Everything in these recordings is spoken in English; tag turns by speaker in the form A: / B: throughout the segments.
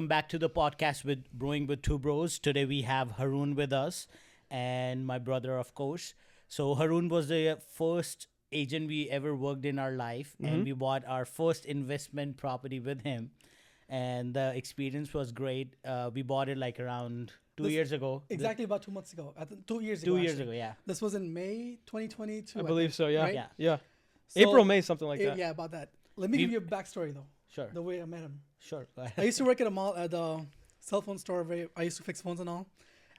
A: welcome back to the podcast with Brewing with Two Bros. Today we have Haroon with us and my brother, of course. So Haroon was the first agent we ever worked in our life, and we bought our first investment property with him, and the experience was great. We bought it like around 2 years ago.
B: Exactly about 2 months ago. I think 2 years ago.
A: 2 years ago, yeah.
B: This was in May 2022.
C: I believe so, yeah.
B: Right?
A: Yeah.
B: So,
C: April, May, something like that.
B: Yeah, about that. Let me give you a backstory though.
A: Sure.
B: The way I met him.
A: Sure. Go ahead.
B: I used to work at a mall at the cell phone store where I used to fix phones and all.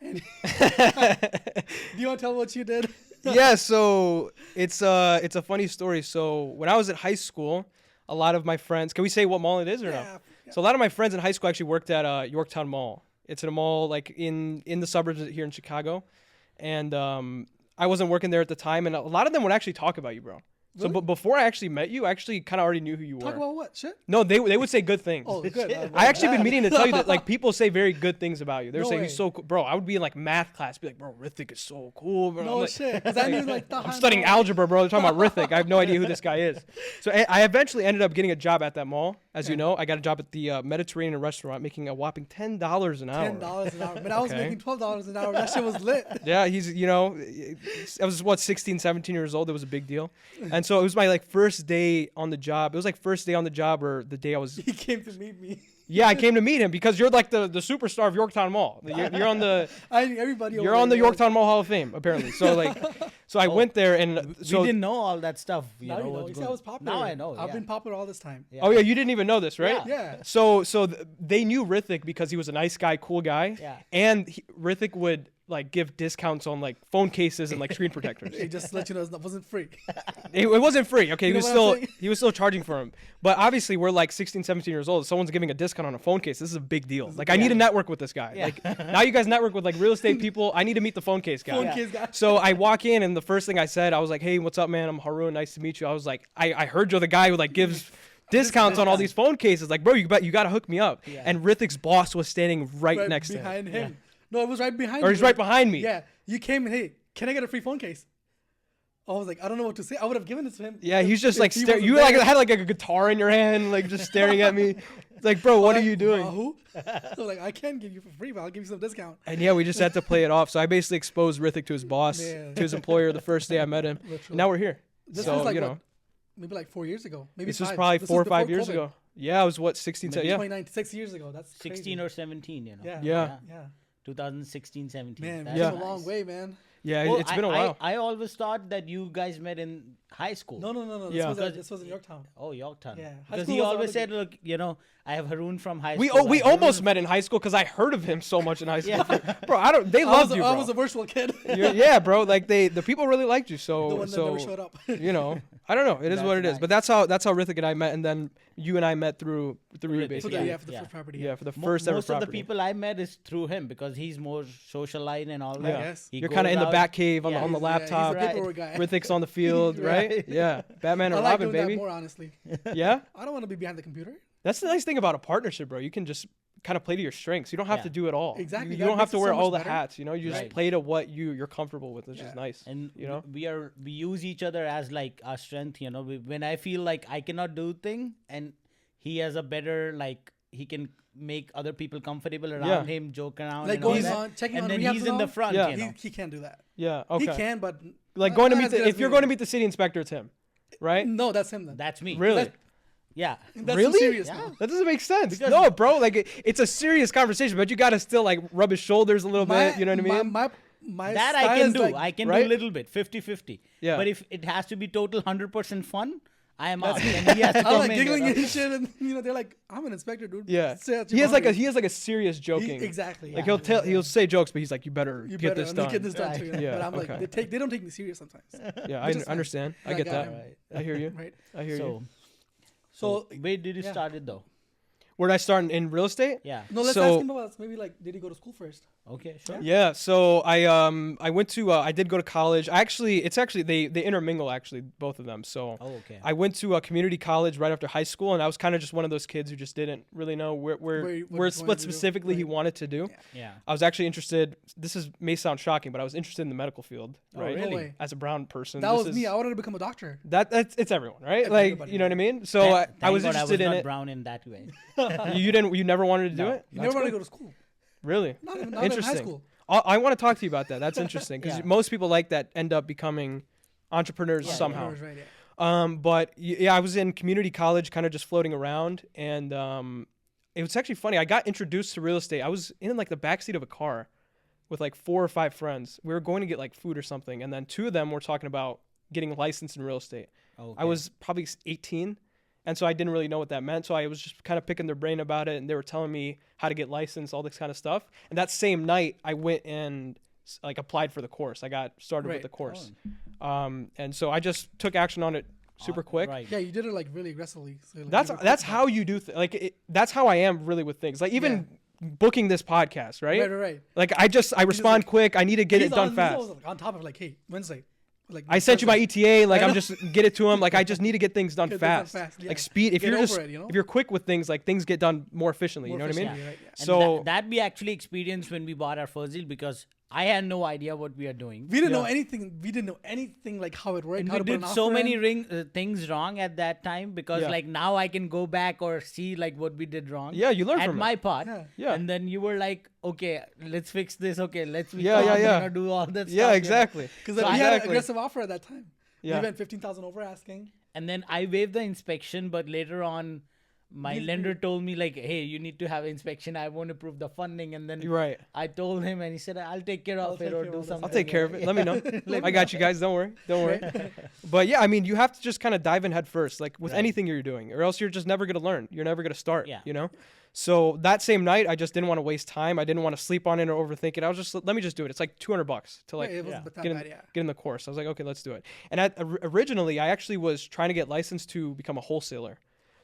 B: And do you want to tell what you did?
C: Yeah, so it's a funny story. So when I was at high school, a lot of my friends, can we say what mall it is or no?
B: Yeah.
C: So a lot of my friends in high school actually worked at Yorktown Mall. It's in a mall like in the suburbs here in Chicago. And I wasn't working there at the time, and a lot of them would actually talk about you, bro.
B: Really?
C: So before I actually met you, I actually kind of already knew who you were.
B: Talk about what? Shit?
C: No, they would say good things.
B: Oh, good.
C: I actually been meaning to tell you that like people say very good things about you. They're
B: No
C: saying
B: way.
C: he's so cool. Bro, I would be in like math class, be like, bro, Rithik is so cool. Bro. I'm
B: No
C: like,
B: shit. Because I knew like
C: I'm studying algebra, bro. They're talking about Rithik. I have no idea who this guy is. So I eventually ended up getting a job at that mall. As you know, I got a job at the Mediterranean restaurant, making a whopping $10 an hour.
B: $10 an hour. But I was
C: Okay.
B: making $12 an hour. That shit was lit.
C: Yeah, I was 16, 17 years old. It was a big deal. And so it was my like first day on the job. It was like first day on the job or the day I was.
B: He came to meet me.
C: Yeah, I came to meet him because you're like the superstar of Yorktown Mall. You're on the
B: Everybody.
C: you're on the Yorktown Mall Hall of Fame apparently. So like, I went there and
A: We
C: so
A: didn't know all that stuff.
B: Now you know. You see, I was popular.
A: Now I know.
B: I've
A: yeah.
B: been popular all this time.
A: Yeah.
C: oh yeah, you didn't even know this, right?
B: Yeah.
C: So they knew Rithik because he was a nice guy, cool guy.
A: Yeah.
C: And Rithik would like give discounts on like phone cases and like screen protectors.
B: Hey, just to let you know, it wasn't free.
C: It wasn't free. Okay,
B: You know what I'm saying?
C: he was still charging for him. But obviously we're like 16, 17 years old. Someone's giving a discount on a phone case. This is a big deal. Like I need to network with this guy.
A: Yeah.
C: Like now you guys network with like real estate people. I need to meet the phone case guy.
B: Phone case guy.
C: So I walk in and the first thing I said, I was like, "Hey, what's up, man? I'm Haroon. Nice to meet you." I was like, I heard you're the guy who like gives discounts on all these phone cases. Like, bro, you got to hook me up.
A: Yeah.
C: And Rithik's boss was standing right next to him.
B: behind him. No, it was right behind.
C: Or
B: me.
C: he's right behind me.
B: Yeah, you came and hey, can I get a free phone case? I was like, I don't know what to say. I would have given it to him.
C: Yeah, he's just
B: if
C: like
B: he
C: staring.
B: wasn't
C: You like
B: there.
C: had like a guitar in your hand, like just staring at me. It's like, bro, what are you doing?
B: Who? So like, I can give you for free, but I'll give you some discount.
C: And yeah, we just had to play it off. So I basically exposed Rithik to his boss,
B: Man.
C: to his employer the first day I met him.
B: Literally.
C: And now we're here.
B: This
C: so,
B: was like
C: you
B: what,
C: know,
B: maybe like 4 years ago. Maybe
C: this was
B: 5.
C: probably
B: This
C: 4 or
B: before
C: 5 years
B: COVID.
C: ago. Yeah, I was what, 16,
A: Maybe
C: yeah.
B: 29, 6 years ago. That's
A: 16
B: crazy.
A: or 17, you know.
B: Yeah.
C: Yeah.
B: Yeah.
A: 2016, 17.
B: Man,
A: That's
B: we
C: Yeah.
B: came a long
A: nice.
B: way, man.
C: Yeah,
A: Well,
C: it's been a while.
A: I always thought that you guys met in high school.
B: No.
C: Yeah.
B: This was in Yorktown.
A: Oh, Yorktown.
B: Yeah. High
A: Because
B: school
A: he
B: was
A: always
B: another
A: said, look, you know, I have Haroon from high
C: we
A: school.
C: we
A: I have
C: almost
A: Haroon
C: met in high school because I heard of him so much in high school.
A: Yeah.
C: Bro, they loved you, bro.
B: I was a virtual kid.
C: Yeah, bro. Like the people really liked you.
B: the
C: So
B: one that never showed up.
C: you know, I don't know. It is
A: That's
C: what it is.
A: nice.
C: But that's how Rithik and I met, and then you and I met through you
A: For
B: for
C: basically.
B: the, for the
A: Yeah.
B: first property.
C: Yeah, for the
A: Mo-
C: first ever
A: most of the
C: property.
A: people I met is through him because he's more socialite and all that.
C: Yeah.
B: Yes.
A: He
C: You're kind of
A: goes
C: in the
A: out-
C: back cave on
A: Yeah.
C: the
B: He's the
C: laptop.
A: Right.
B: paperwork guy.
C: Rithik's on the field, right?
A: Right.
C: Yeah, Batman
B: I
C: and
B: like
C: Robin,
B: doing
C: baby.
B: that more, honestly.
C: Yeah,
B: I don't want to be behind the computer.
C: that's the nice thing about a partnership, bro. You can just kind of play to your strengths. You don't have
A: Yeah.
C: to do it all.
B: Exactly.
C: You
B: That
C: don't have
B: makes
C: to
B: it
C: wear
B: so
C: all
B: much
C: the
B: better.
C: hats. You know, you just
A: Right.
C: play to what you're comfortable with, which is
B: Yeah.
C: nice.
A: And
C: you know,
A: we use each other as like our strength, you know. When I feel like I cannot do thing and he has a better like he can make other people comfortable around
C: Yeah.
A: him, joke around,
B: Like
A: and all
B: going
A: that.
B: on, checking
A: and
B: on
A: then
B: rehabs
A: he's
B: and
A: in the
B: all.
A: front,
C: Yeah.
A: you know.
B: He can't do that.
C: yeah, okay.
B: He can, but
C: Like going to
B: not
C: meet
B: as good as
C: if you're
B: me.
C: going to meet the city inspector, it's him, right?
B: No, that's him then.
A: That's me.
C: Really?
A: Yeah.
B: That's
C: Really?
B: too serious
A: Yeah.
B: now.
C: That doesn't make sense.
A: Because-
C: No, bro. Like it's a serious conversation, but you gotta still like rub his shoulders a little bit. You know what I mean?
B: My
A: That I
B: style
A: can
B: is
A: do.
B: like,
A: I can
C: right?
A: do a little bit, 50-50.
C: Yeah.
A: But if it has to be total 100% fun, I am out. And he has to
B: I
A: come
B: like
A: in,
B: giggling
A: you know.
B: and shit, and they're like, "I'm an inspector, dude."
C: Yeah.
B: Say out
C: He
B: your
C: has like a
B: boundaries.
C: serious joking.
B: Exactly.
C: Like
B: yeah.
C: he'll say jokes, but he's like, you better
B: You
C: get
B: better,
C: this
B: and they
C: done.
B: Get this done
A: Right.
B: too. You know?
C: Yeah,
B: But I'm like,
C: okay.
B: they don't take me serious sometimes.
C: Yeah,
B: Which is fine.
C: understand. I
B: I
C: get
B: got
C: that.
B: him.
A: Right.
C: I hear you.
B: Right.
C: I hear you.
A: So,
B: So
A: where did you
B: yeah.
A: start it though?
C: Where did I start in real estate?
A: Yeah.
B: no, let's
C: So-
B: ask him about maybe like, did he go to school first?
A: Okay, sure.
C: Yeah, so I went to I did go to college. It's actually they intermingle actually both of them. So
A: Oh, okay.
C: I went to a community college right after high school, and I was kind of just one of those kids who just didn't really know
B: What you
C: where
B: wanted
C: what
B: to do.
C: specifically he
B: Right.
C: wanted to do.
B: Yeah.
A: Yeah.
C: I was actually interested. May sound shocking, but I was interested in the medical field.
A: Oh,
C: Right,
A: really?
B: No way.
C: as a brown person.
B: That
C: this
B: was
C: is,
B: me. I wanted to become a doctor.
C: That's it's everyone, right? Like
B: Everybody,
C: you know what I
B: yeah.
C: mean. So
A: Thank
C: I was
A: God
C: interested
A: I was
C: in
A: not
C: it.
A: brown in that way.
C: You never wanted to do
A: No.
C: it.
B: You
C: That's
B: never wanted to
C: good.
B: go to school.
C: Really
B: Not even in high
C: interesting.
B: school.
C: I want to talk to you about that. That's interesting because
A: Yeah.
C: most people like that end up becoming entrepreneurs
A: Yeah,
C: somehow.
B: Right, yeah.
C: But yeah, I was in community college, kind of just floating around, and it was actually funny. I got introduced to real estate. I was in like the backseat of a car with like 4 or 5 friends. We were going to get like food or something, and then 2 of them were talking about getting licensed in real estate.
A: Okay.
C: I was probably 18, and so I didn't really know what that meant. So I was just kind of picking their brain about it, and they were telling me how to get licensed, all this kind of stuff. And that same night, I went and like applied for the course. I got started with
B: Right.
C: the course, and so I just took action on it super quick.
A: Right.
B: Yeah, you did it like really aggressively. So, like,
C: That's
B: you were
C: that's
B: quick
C: how you do that's how I am really with things. Like even booking this podcast, right?
B: about it. Right.
C: Like I respond
B: like-
C: quick. I need to get
B: He's
C: it done
B: on,
C: fast.
B: He's always, like, on top of like, hey, Wednesday. Like
C: I sent you my ETA. Like
B: I
C: I'm
B: know.
C: just get it to him. Like I just need to get things done
B: Get things done
C: fast.
B: fast, yeah.
C: Like speed. If
B: Get
C: you're
B: over
C: just
B: it, you know?
C: if you're quick with things, like things get done more efficiently.
B: More
C: You know what I mean?
B: efficiently, right, yeah.
A: And
C: So
A: that we actually experienced when we bought our first deal because I had no idea what we are doing.
B: We didn't know
C: Yeah.
B: anything. We didn't know anything like how it worked.
A: And
B: how
A: we
B: to put
A: did
B: an
A: so
B: offer
A: many
B: in.
A: things wrong at that time because
C: Yeah.
A: like now I can go back or see like what we did wrong.
C: Yeah, you learn
A: at
C: from it.
A: my part.
B: Yeah.
C: Yeah.
A: And then you were like, okay, let's fix this. Okay, let's be
C: Yeah,
A: calm,
C: yeah.
A: do all that stuff.
C: yeah,
A: you know?
C: exactly.
B: Because
A: So
B: we had an
C: exactly.
B: aggressive offer at that time.
C: Yeah.
B: We went 15,000 over asking.
A: And then I waived the inspection, but later on, my
B: These-
A: lender told me like, hey, you need to have inspection. I won't approve the funding. And then
C: You're right.
A: I told him, and he said, I'll take care of
B: take
A: it or
B: care of
A: do
B: all this.
A: something.
C: I'll take care of it. Let me know.
B: Let
C: I
B: me
C: got
B: know.
C: you guys. Don't worry. Don't worry. But yeah, I mean, you have to just kind of dive in head first, like with
A: Right.
C: anything you're doing, or else you're just never gonna learn. You're never gonna start.
A: Yeah.
C: You know. So that same night, I just didn't want to waste time. I didn't want to sleep on it or overthink it. I was just let me just do it. It's like $200 to like
B: Right, it wasn't
A: yeah.
B: that
C: get in,
B: bad, yeah.
C: get in the course. I was like, okay, let's do it. And originally, I actually was trying to get licensed to become a wholesaler.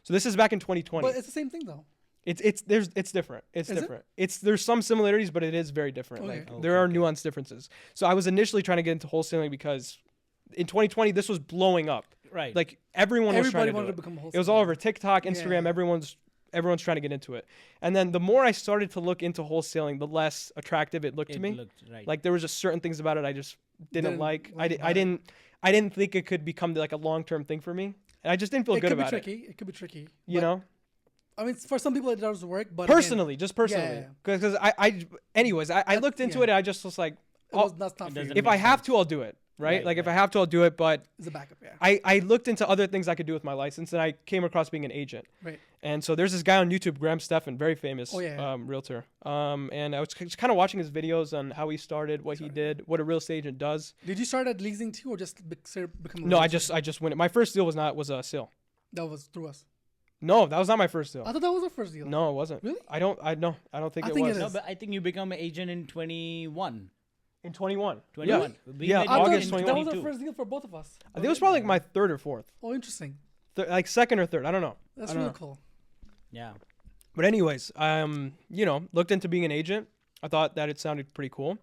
C: So this is back in 2020.
B: But it's the same thing though.
C: It's different. It's
B: Is it?
C: different. There's some similarities, but it is very different.
B: Okay.
C: Like
A: Okay,
C: there are nuanced differences. So I was initially trying to get into wholesaling because in 2020 this was blowing up.
A: Right.
C: Like everyone was trying
B: Everybody
C: to
B: wanted
C: do
B: to
C: it.
B: become a wholesaler.
C: It was all over TikTok, Instagram.
B: Yeah.
C: Everyone's trying to get into it. And then the more I started to look into wholesaling, the less attractive it looked to
A: It
C: me.
A: looked right.
C: Like there was just certain things about it I just didn't
B: Didn't
C: like.
B: like about
C: I
B: it.
C: didn't think it could become like a long-term thing for me. And I just didn't feel
B: It
C: good
B: could be
C: about it.
B: tricky. It could be tricky.
C: You
B: but,
C: know?
B: I mean, for some people it does work, but again,
C: Personally, just personally. Because anyways, I looked into
B: yeah.
C: it and I just was like,
B: that's not
A: It
B: for you.
A: doesn't
C: if
A: make
C: I have
A: sense.
C: to, I'll do it. Right?
A: Right,
C: Like if I
A: right.
C: have to, I'll do it. But
B: It's a backup, yeah.
C: I looked into other things I could do with my license and I came across being an agent.
B: Right.
C: And so there's this guy on YouTube, Graham Stephan, very famous
B: Oh, yeah.
C: realtor. And I was just kind of watching his videos on how he started, what he did, what a real estate agent does.
B: Did you start at leasing too, or just become? a
C: No,
B: real
C: I
B: estate?
C: just went. My first deal was a sale.
B: That was through us.
C: No, that was not my first deal.
B: I thought that was our first deal.
C: No, it wasn't.
B: Really?
C: I don't think
B: I
C: it
B: think
C: was.
B: it
A: no,
B: is.
A: but I think you become an agent in 21.
C: In 21.
A: 21.
C: Yeah.
A: We
C: Yeah,
A: met
B: I
C: August
B: thought
C: 21.
B: that was our
A: 22.
B: first deal for both of us.
C: I think it was probably like my third or fourth.
B: Oh, interesting.
C: Like second or third. I don't know.
B: That's
C: I don't
B: really
C: know.
B: cool.
A: Yeah.
C: But anyways, looked into being an agent. I thought that it sounded pretty cool.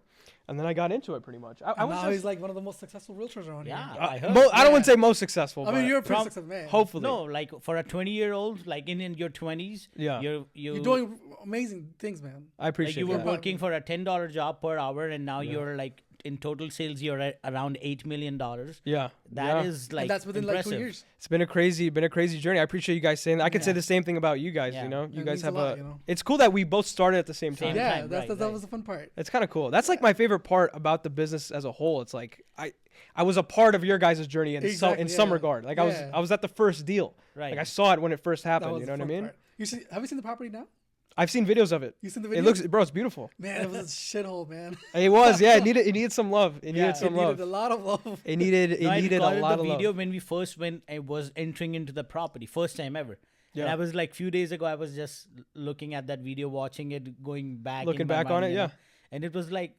C: And then I got into it pretty much. I
B: And
C: was
B: now
C: just,
B: he's like one of the most successful realtors around
A: Yeah.
B: here.
A: I heard.
C: I don't want to
B: Yeah.
C: say most successful.
B: I mean,
C: but
B: you're a pretty
A: From-
B: successful man.
C: hopefully.
A: No, like for a 20-year-old, like in your 20s,
C: Yeah.
B: You're doing amazing things, man.
C: I
A: like
C: appreciate
A: you were
C: that.
A: working for a $10 job per hour, and now
C: Yeah.
A: you're like in total sales, you're at around $8 million.
C: Yeah.
A: That
C: yeah.
A: is like
B: and that's within
A: impressive.
B: like 2 years.
C: It's been a crazy journey. I appreciate you guys saying that. I could say
A: Yeah.
C: the same thing about you guys,
A: Yeah.
C: you know. You
B: It
C: guys
B: means a
C: have
B: lot, you know.
C: It's cool that we both started at the same
A: Same
C: time.
B: Yeah,
A: time,
B: that
A: right.
B: was the fun part.
C: It's kind of cool. That's like my favorite part about the business as a whole. It's like I was a part of your guys' journey in
B: Exactly,
C: in some
B: yeah.
C: regard. Like
B: Yeah.
C: I was at the first deal.
A: Right.
C: Like I saw it when it first
B: That
C: happened,
B: was
C: you
B: the
C: know what I
B: fun
C: mean?
B: part. Have you seen the property now?
C: I've seen videos of it.
B: You seen the video?
C: It looks bro, it's beautiful.
B: Man, it was a shithole, man.
C: It was, yeah, it needed some love. It
A: Yeah,
C: needed
A: it
C: some
B: It
C: love.
B: needed a lot of love.
C: It needed
A: No, I
C: a
A: recorded
C: lot
A: the
C: of
A: video
C: love.
A: when we first went. I was entering into the property, first time ever. And
C: Yeah.
A: I was like, few days ago, I was just looking at that video, watching it, going back,
C: Looking
A: in my
C: back on
A: mind,
C: it,
A: you know.
C: yeah.
A: And it was like,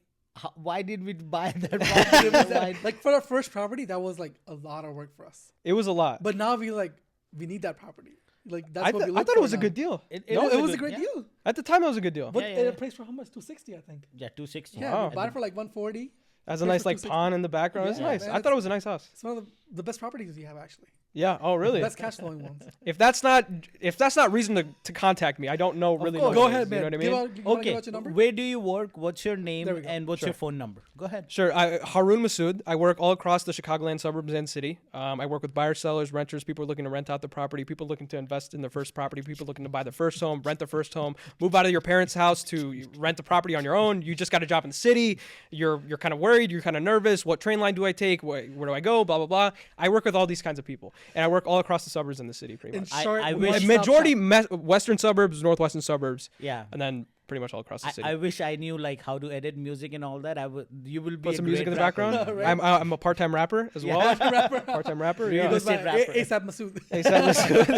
A: why did we buy that property? Why-
B: Like for our first property, that was like a lot of work for us.
C: It was a lot.
B: But now we need that property. Like that's
C: I
B: what we look
C: thought it
B: for
C: was a
B: now.
C: good deal.
B: No, it was a
A: good-
B: great
A: yeah.
B: deal.
C: At the time, it was a good deal.
B: But
A: Yeah,
B: it
A: yeah.
B: priced for how much? 260, I think.
A: Yeah, 260.
B: Yeah,
C: Wow.
B: we bought it for like 140.
C: As a
B: Priced
C: nice
B: for
C: like
B: 260.
C: pond in the background. It's
B: Yeah,
C: nice.
B: man,
C: I thought
B: it's-
C: it was a nice house.
B: It's one of the best properties we have actually.
C: Yeah. Oh, really?
B: Best cash flowing ones.
C: If that's not reason to contact me, I don't know really.
B: Course.
C: know
B: Go
C: what it
B: ahead,
C: is,
B: man.
C: You know what I
B: Give
C: mean?
B: out, you wanna give
A: Okay,
B: out your number?
A: where do you work? What's your name
B: There we go.
A: and what's your phone number? Go ahead.
C: Sure. Haroon Masood. I work all across the Chicagoland suburbs and city. I work with buyers, sellers, renters, people looking to rent out the property, people looking to invest in their first property, people looking to buy their first home, rent their first home, move out of your parents' house to rent the property on your own. You just got a job in the city. You're kind of worried. You're kind of nervous. What train line do I take? Where do I go? Blah, blah, blah. I work with all these kinds of people. And I work all across the suburbs and the city pretty
B: In
C: much.
B: short,
A: I
B: one
A: wish-
C: A
B: stop
C: majority
B: shop.
C: western suburbs, northwestern suburbs,
A: Yeah.
C: and then pretty much all across the city.
A: I wish I knew like how to edit music and all that. You will be
C: Put
A: a
C: some music in
A: great
C: the background.
A: rapper.
B: Right.
C: I'm a part-time rapper as well. Part-time rapper.
A: Real
C: Yeah.
B: Goes by
A: estate rapper.
B: ASAP Masood.
C: Hey,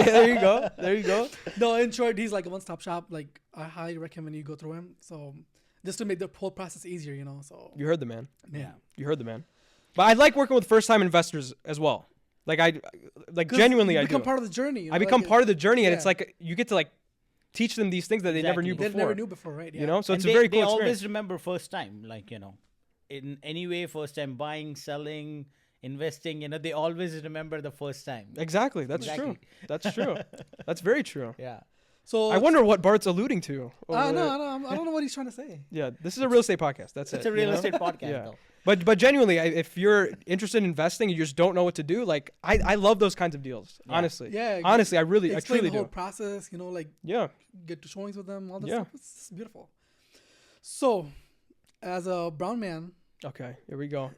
C: there you go. There you go.
B: No, in short, he's like a one-stop shop. Like I highly recommend you go through him. So just to make the whole process easier, you know. So
C: You heard the man.
B: yeah.
C: You heard the man. But I like working with first-time investors as well. Like
B: 'Cause
C: genuinely,
B: you
C: I
B: become
C: do.
B: part of the journey. You know?
C: I become
B: like,
C: part of the journey, and
B: yeah.
C: it's like you get to like teach them these things that they never knew
A: Exactly.
B: they
C: before.
B: never knew before, right? Yeah.
C: You know, so
A: And
C: it's a very cool
A: they
C: experience.
A: always remember first time, like, in any way, first time buying, selling, investing, they always remember the first time.
C: Exactly. That's
A: Exactly.
C: true. That's true. That's very true.
A: Yeah.
B: So
C: I wonder what Bart's alluding to.
B: I
C: over there.
B: don't know what he's trying to say.
C: Yeah, this is a real estate podcast. That's
A: It's
C: it.
A: a real
C: you know?
A: estate podcast,
C: Yeah.
A: though.
C: But genuinely, if you're interested in investing and you just don't know what to do, like I love those kinds of deals.
A: Yeah.
C: Honestly.
B: Yeah.
C: Honestly, I
B: Explain
C: truly
B: the whole
C: do.
B: process. You know, like
C: Yeah.
B: get to showings with them. All that
C: Yeah.
B: stuff. It's beautiful. So, as a brown man,
C: Okay. Here we go.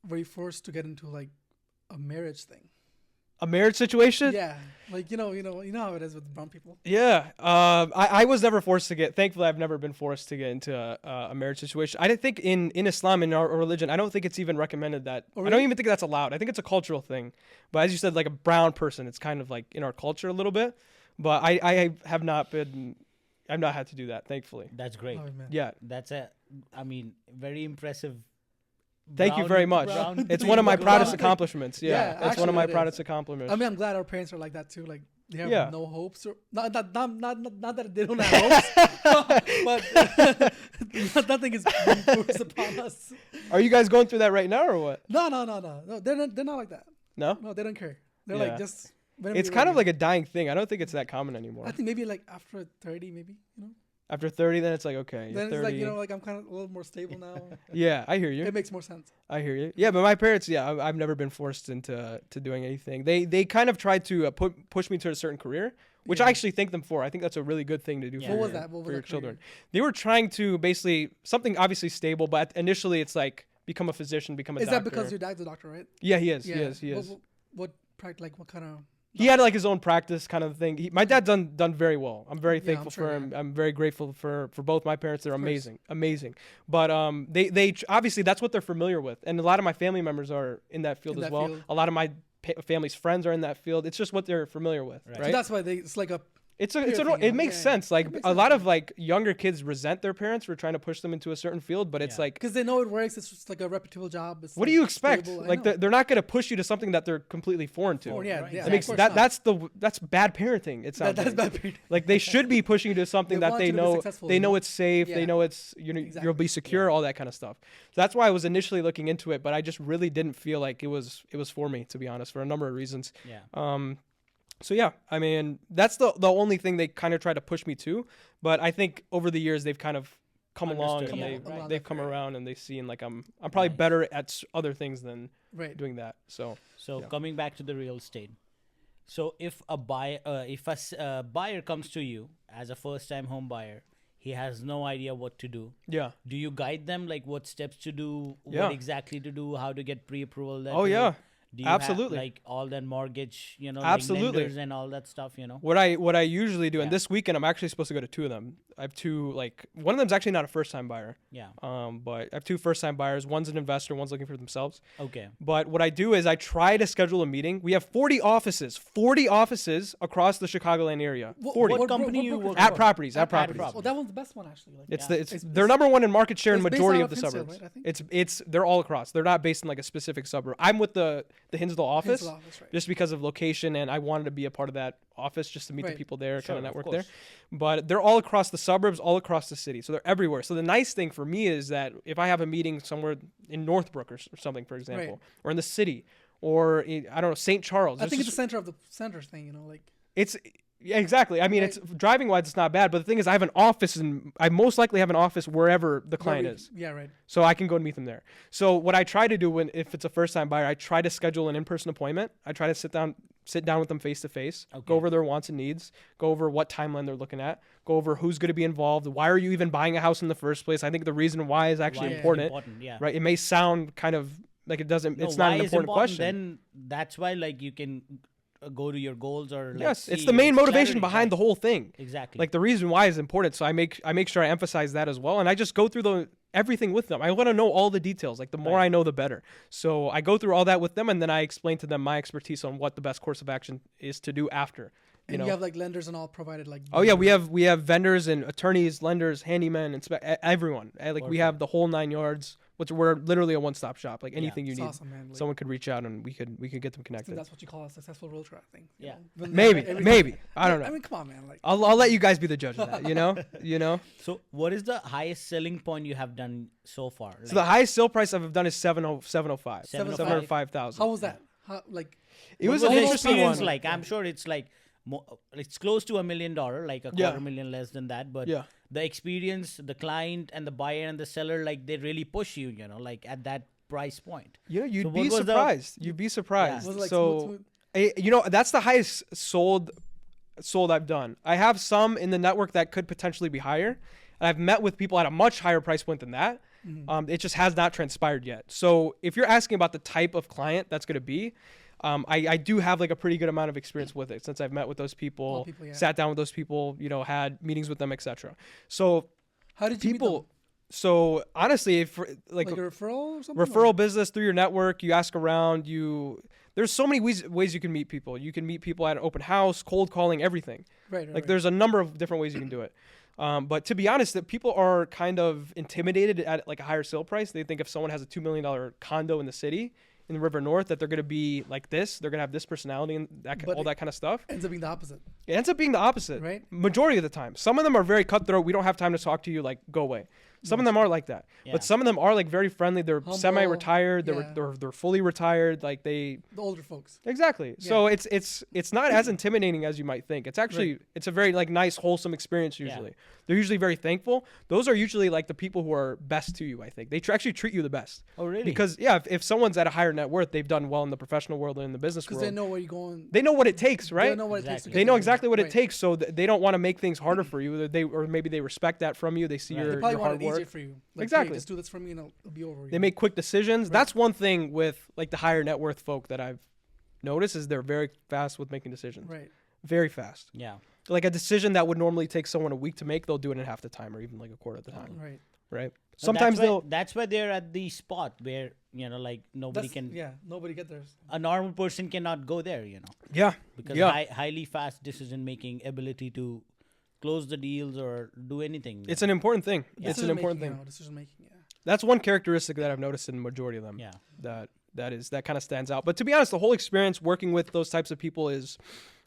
B: were you forced to get into like a marriage thing?
C: A marriage situation.
B: Yeah, like you know how it is with brown people.
C: Yeah. I was never forced to get. Thankfully, I've never been forced to get into a marriage situation. I didn't think in Islam, in our religion, I don't think it's even recommended that.
B: Oh,
C: I don't
B: really?
C: even think that's allowed. I think it's a cultural thing. But as you said, like a brown person, it's kind of like in our culture a little bit. But I have not been. I've not had to do that. Thankfully.
A: That's great.
B: Oh, man.
C: Yeah.
A: That's very impressive.
C: Thank you very much.
A: brown
C: It's
A: thing
C: one of my
A: to go
C: proudest
A: on.
C: accomplishments.
B: Yeah,
C: Yeah. It's one
B: actually
C: of my
B: it is.
C: proudest accomplishments.
B: I mean, I'm glad our parents are like that too. Like they have
C: Yeah.
B: no hopes, or not that they don't have hopes, but nothing is being forced upon us.
C: Are you guys going through that right now or what?
B: No. They're not like that.
C: No.
B: No, they don't care. They're
C: Yeah.
B: like just. whenever
C: It's
B: you're
C: kind of
B: ready.
C: like a dying thing. I don't think it's that common anymore.
B: I think maybe like after 30, maybe
C: After 30, then it's like okay.
B: Then
C: You're
B: it's
C: 30.
B: like like I'm kind of a little more stable now.
C: Yeah, I hear you.
B: It makes more sense.
C: I hear you. Yeah, but my parents, I've never been forced into doing anything. They kind of tried to push me to a certain career, which I
B: Yeah.
C: actually thank them for. I think that's a really good thing to do
A: Yeah.
C: for,
B: What was
C: your,
B: that? What was
C: for your
B: that career?
C: children. They were trying to basically something obviously stable, but initially it's like become a physician, become a
B: Is
C: doctor.
B: that because your dad's a doctor, right?
C: Yeah, he is.
B: Yeah.
C: He is.
B: What kind of?
C: He had like his own practice kind of thing. My dad done very well. I'm very
B: Yeah, I'm
C: thankful
B: sure,
C: for him.
B: yeah.
C: I'm very grateful for both my parents. They're
B: Of course.
C: amazing. But they obviously that's what they're familiar with, and a lot of my family members are in that field
B: In
C: as
B: that
C: well.
B: field.
C: A lot of my family's friends are in that field. It's just what they're familiar with,
A: Right.
B: So
C: right?
B: that's why it's like a.
C: It
B: thing,
C: makes
B: yeah.
C: sense. Like
B: It makes
C: a
B: sense,
C: lot of
B: yeah.
C: like younger kids resent their parents for trying to push them into a certain field, but it's
A: Yeah.
C: like.
B: Because they know it works. It's just like a reputable job. It's
C: What do
B: like
C: you expect?
B: stable. I
C: Like
B: know.
C: they're not going to push you to something that they're completely foreign to.
B: Yeah,
A: Right.
B: yeah.
A: That
C: That makes
B: of course not.
C: that's bad parenting. It sounds
B: That's
C: like.
B: bad.
C: Like they should be pushing you to something
B: They
C: that
B: want
C: they
B: you to be
C: know
B: successful,
C: they
B: you
C: know
B: know?
C: it's safe,
B: Yeah.
C: they know it's you'll
B: Exactly.
C: be secure, all that kind of stuff. So that's why I was initially looking into it, but I just really didn't feel like it was for me, to be honest, for a number of reasons.
A: Yeah.
C: So yeah, I mean that's the only thing they kind of try to push me to, but I think over the years they've kind of come along
A: Understood,
C: and
A: yeah.
C: they've come around and they've seen like I'm probably
A: Nice.
C: better at other things than
B: Right.
C: doing that. So
A: So
C: Yeah.
A: coming back to the real estate. So if a buyer comes to you as a first-time home buyer, he has no idea what to do.
C: yeah.
A: Do you guide them like what steps to do,
C: Yeah.
A: what exactly to do, how to get pre-approval? That
C: Oh,
A: way?
C: yeah.
A: Do you
C: Absolutely.
A: have, like all that mortgage, like
C: Absolutely.
A: lenders and all that stuff,
C: What I usually do, and
A: Yeah.
C: this weekend I'm actually supposed to go to two of them. I have two, like one of them's actually not a first time buyer.
A: Yeah.
C: But I have two first time buyers. One's an investor, one's looking for themselves.
A: Okay.
C: But what I do is I try to schedule a meeting. We have 40 offices across the Chicagoland area. 40
A: What company you work
C: at
A: for?
C: properties, at
A: At
C: properties.
A: properties.
B: Oh, that one's the best one actually. Like,
C: It's
A: Yeah.
C: they're number one in market share in
B: it's based
C: majority
B: out
C: of the
B: of Hinsdale,
C: suburbs.
B: right, I think?
C: They're all across. They're not based in like a specific suburb. I'm with the the Hinsdale office,
B: Hinsdale office, right.
C: just because of location, and I wanted to be a part of that office just to meet the
B: Right.
C: people there,
A: Sure,
C: kind of
A: of
C: network there.
A: course.
C: But they're all across the suburbs, all across the city, so they're everywhere. So the nice thing for me is that if I have a meeting somewhere in Northbrook or something, for example, or in the city, or in, I don't know, St. Charles.
B: I think it's the center of the center thing, you know, like.
C: It's yeah, exactly. I mean,
B: Right.
C: it's driving wise, it's not bad. But the thing is, I have an office, and I most likely have an office wherever the client is,
B: Yeah, right.
C: so I can go and meet them there. So what I try to do if it's a first time buyer, I try to schedule an in-person appointment. I try to sit down with them face to face, go over their wants and needs, go over what timeline they're looking at, go over who's going to be involved. Why are you even buying a house in the first place? I think the reason why is actually
A: Why it's
C: important,
A: yeah.
C: right? It may sound kind of like it doesn't.
A: No,
C: it's not
A: why
C: an
A: is
C: important question.
A: Then that's why, like, you can go to your goals or like,
C: Yes, it's
A: see
C: the main
A: your
C: motivation
A: charity,
C: behind
A: right.
C: the whole thing.
A: Exactly.
C: Like the reason why is important, so I make sure I emphasize that as well, and I just go through everything with them. I want to know all the details. Like the more I know, the better. So I go through all that with them, and then I explain to them my expertise on what the best course of action is to do after.
B: And you have like lenders and all provided, like.
C: Oh yeah, we have vendors and attorneys, lenders, handymen, and everyone. Like we have the whole 9 yards. We're literally a one-stop shop. Like anything you
B: It's
C: need,
B: awesome, man. Like,
C: someone could reach out and we could get them
B: I think
C: connected.
B: that's what you call a successful realtor, I think. you
A: Yeah.
B: know? When
C: Maybe,
B: everything-
C: I don't know.
B: I mean, come on, man. Like.
C: I'll let you guys be the judge of that. You know.
A: So, what is the highest selling point you have done so far? Like,
C: So the highest sale price I've done is 705.
A: 705.
C: 705,000.
B: How was that? How, like.
C: It
A: what
C: was
A: was
C: an
A: the
C: interesting
A: experience
C: one.
A: like? I'm sure it's like it's close to $1 million, like a
C: Yeah.
A: $250,000 less than that. But
C: Yeah.
A: the experience, the client and the buyer and the seller, like they really push you, like at that price point.
C: You know, you'd
A: So
C: be
A: what was the-
C: surprised. You'd be surprised.
B: Was it like
C: So,
B: smooth?
C: that's the highest sold I've done. I have some in the network that could potentially be higher. And I've met with people at a much higher price point than that. It just has not transpired yet. So if you're asking about the type of client that's going to be, I do have like a pretty good amount of experience with it since I've met with those people,
B: yeah.
C: sat down with those people, had meetings with them, etc. So
B: How did you meet them?
C: people, so honestly, if
B: Like a referral or something?
C: referral business through your network, you ask around, there's so many ways you can meet people. You can meet people at an open house, cold calling, everything.
B: Right.
C: Like there's a number of different ways you can do it. But to be honest, that people are kind of intimidated at like a higher sale price. They think if someone has a $2 million condo in the city, in the River North, that they're going to be like this. They're going to have this personality and all that kind of stuff.
B: Ends up being the opposite.
C: It ends up being the opposite.
B: Right.
C: Majority of the time. Some of them are very cutthroat. We don't have time to talk to you. Like, go away. Some of them are like that.
A: Yeah.
C: But some of them are like very friendly. They're
B: Humble,
C: semi-retired.
B: yeah.
C: They're fully retired. Like they.
B: The older folks.
C: Exactly. So it's not as intimidating as you might think. It's actually it's a very like nice, wholesome experience usually. They're usually very thankful. Those are usually like the people who are best to you, I think. They actually treat you the best.
A: Oh, really?
C: Because if someone's at a higher net worth, they've done well in the professional world and in the business world.
B: Because they know where you're going.
C: They know what it takes, right?
B: They know what it takes. to
A: Exactly.
B: get
C: They know
B: there.
C: exactly what
B: Right.
C: it takes, so they don't want to make things harder for you. Or maybe they respect that from you. They see
A: Right.
C: your,
B: They probably
C: your
B: want
C: hard
B: it
C: work.
B: easier for you. Like,
C: Exactly.
B: Hey, just do this for me and it'll be over.
C: They make quick decisions. That's one thing with like the higher net worth folk that I've noticed is they're very fast with making decisions.
B: Right.
C: Very fast.
A: Yeah.
C: Like a decision that would normally take someone a week to make, they'll do it in half the time or even like a quarter of the time.
B: Right.
C: Right.
A: But
C: Sometimes
A: that's why,
C: they'll.
A: That's why they're at the spot where like nobody
B: That's,
A: can.
B: Yeah. Nobody get there.
A: A normal person cannot go there.
C: Yeah.
A: Because
C: Yeah.
A: highly fast decision making ability to close the deals or do anything.
C: It's an important thing. It's an important thing.
B: Decision making. Yeah.
C: That's one characteristic that I've noticed in the majority of them.
A: Yeah.
C: That kind of stands out. But to be honest, the whole experience working with those types of people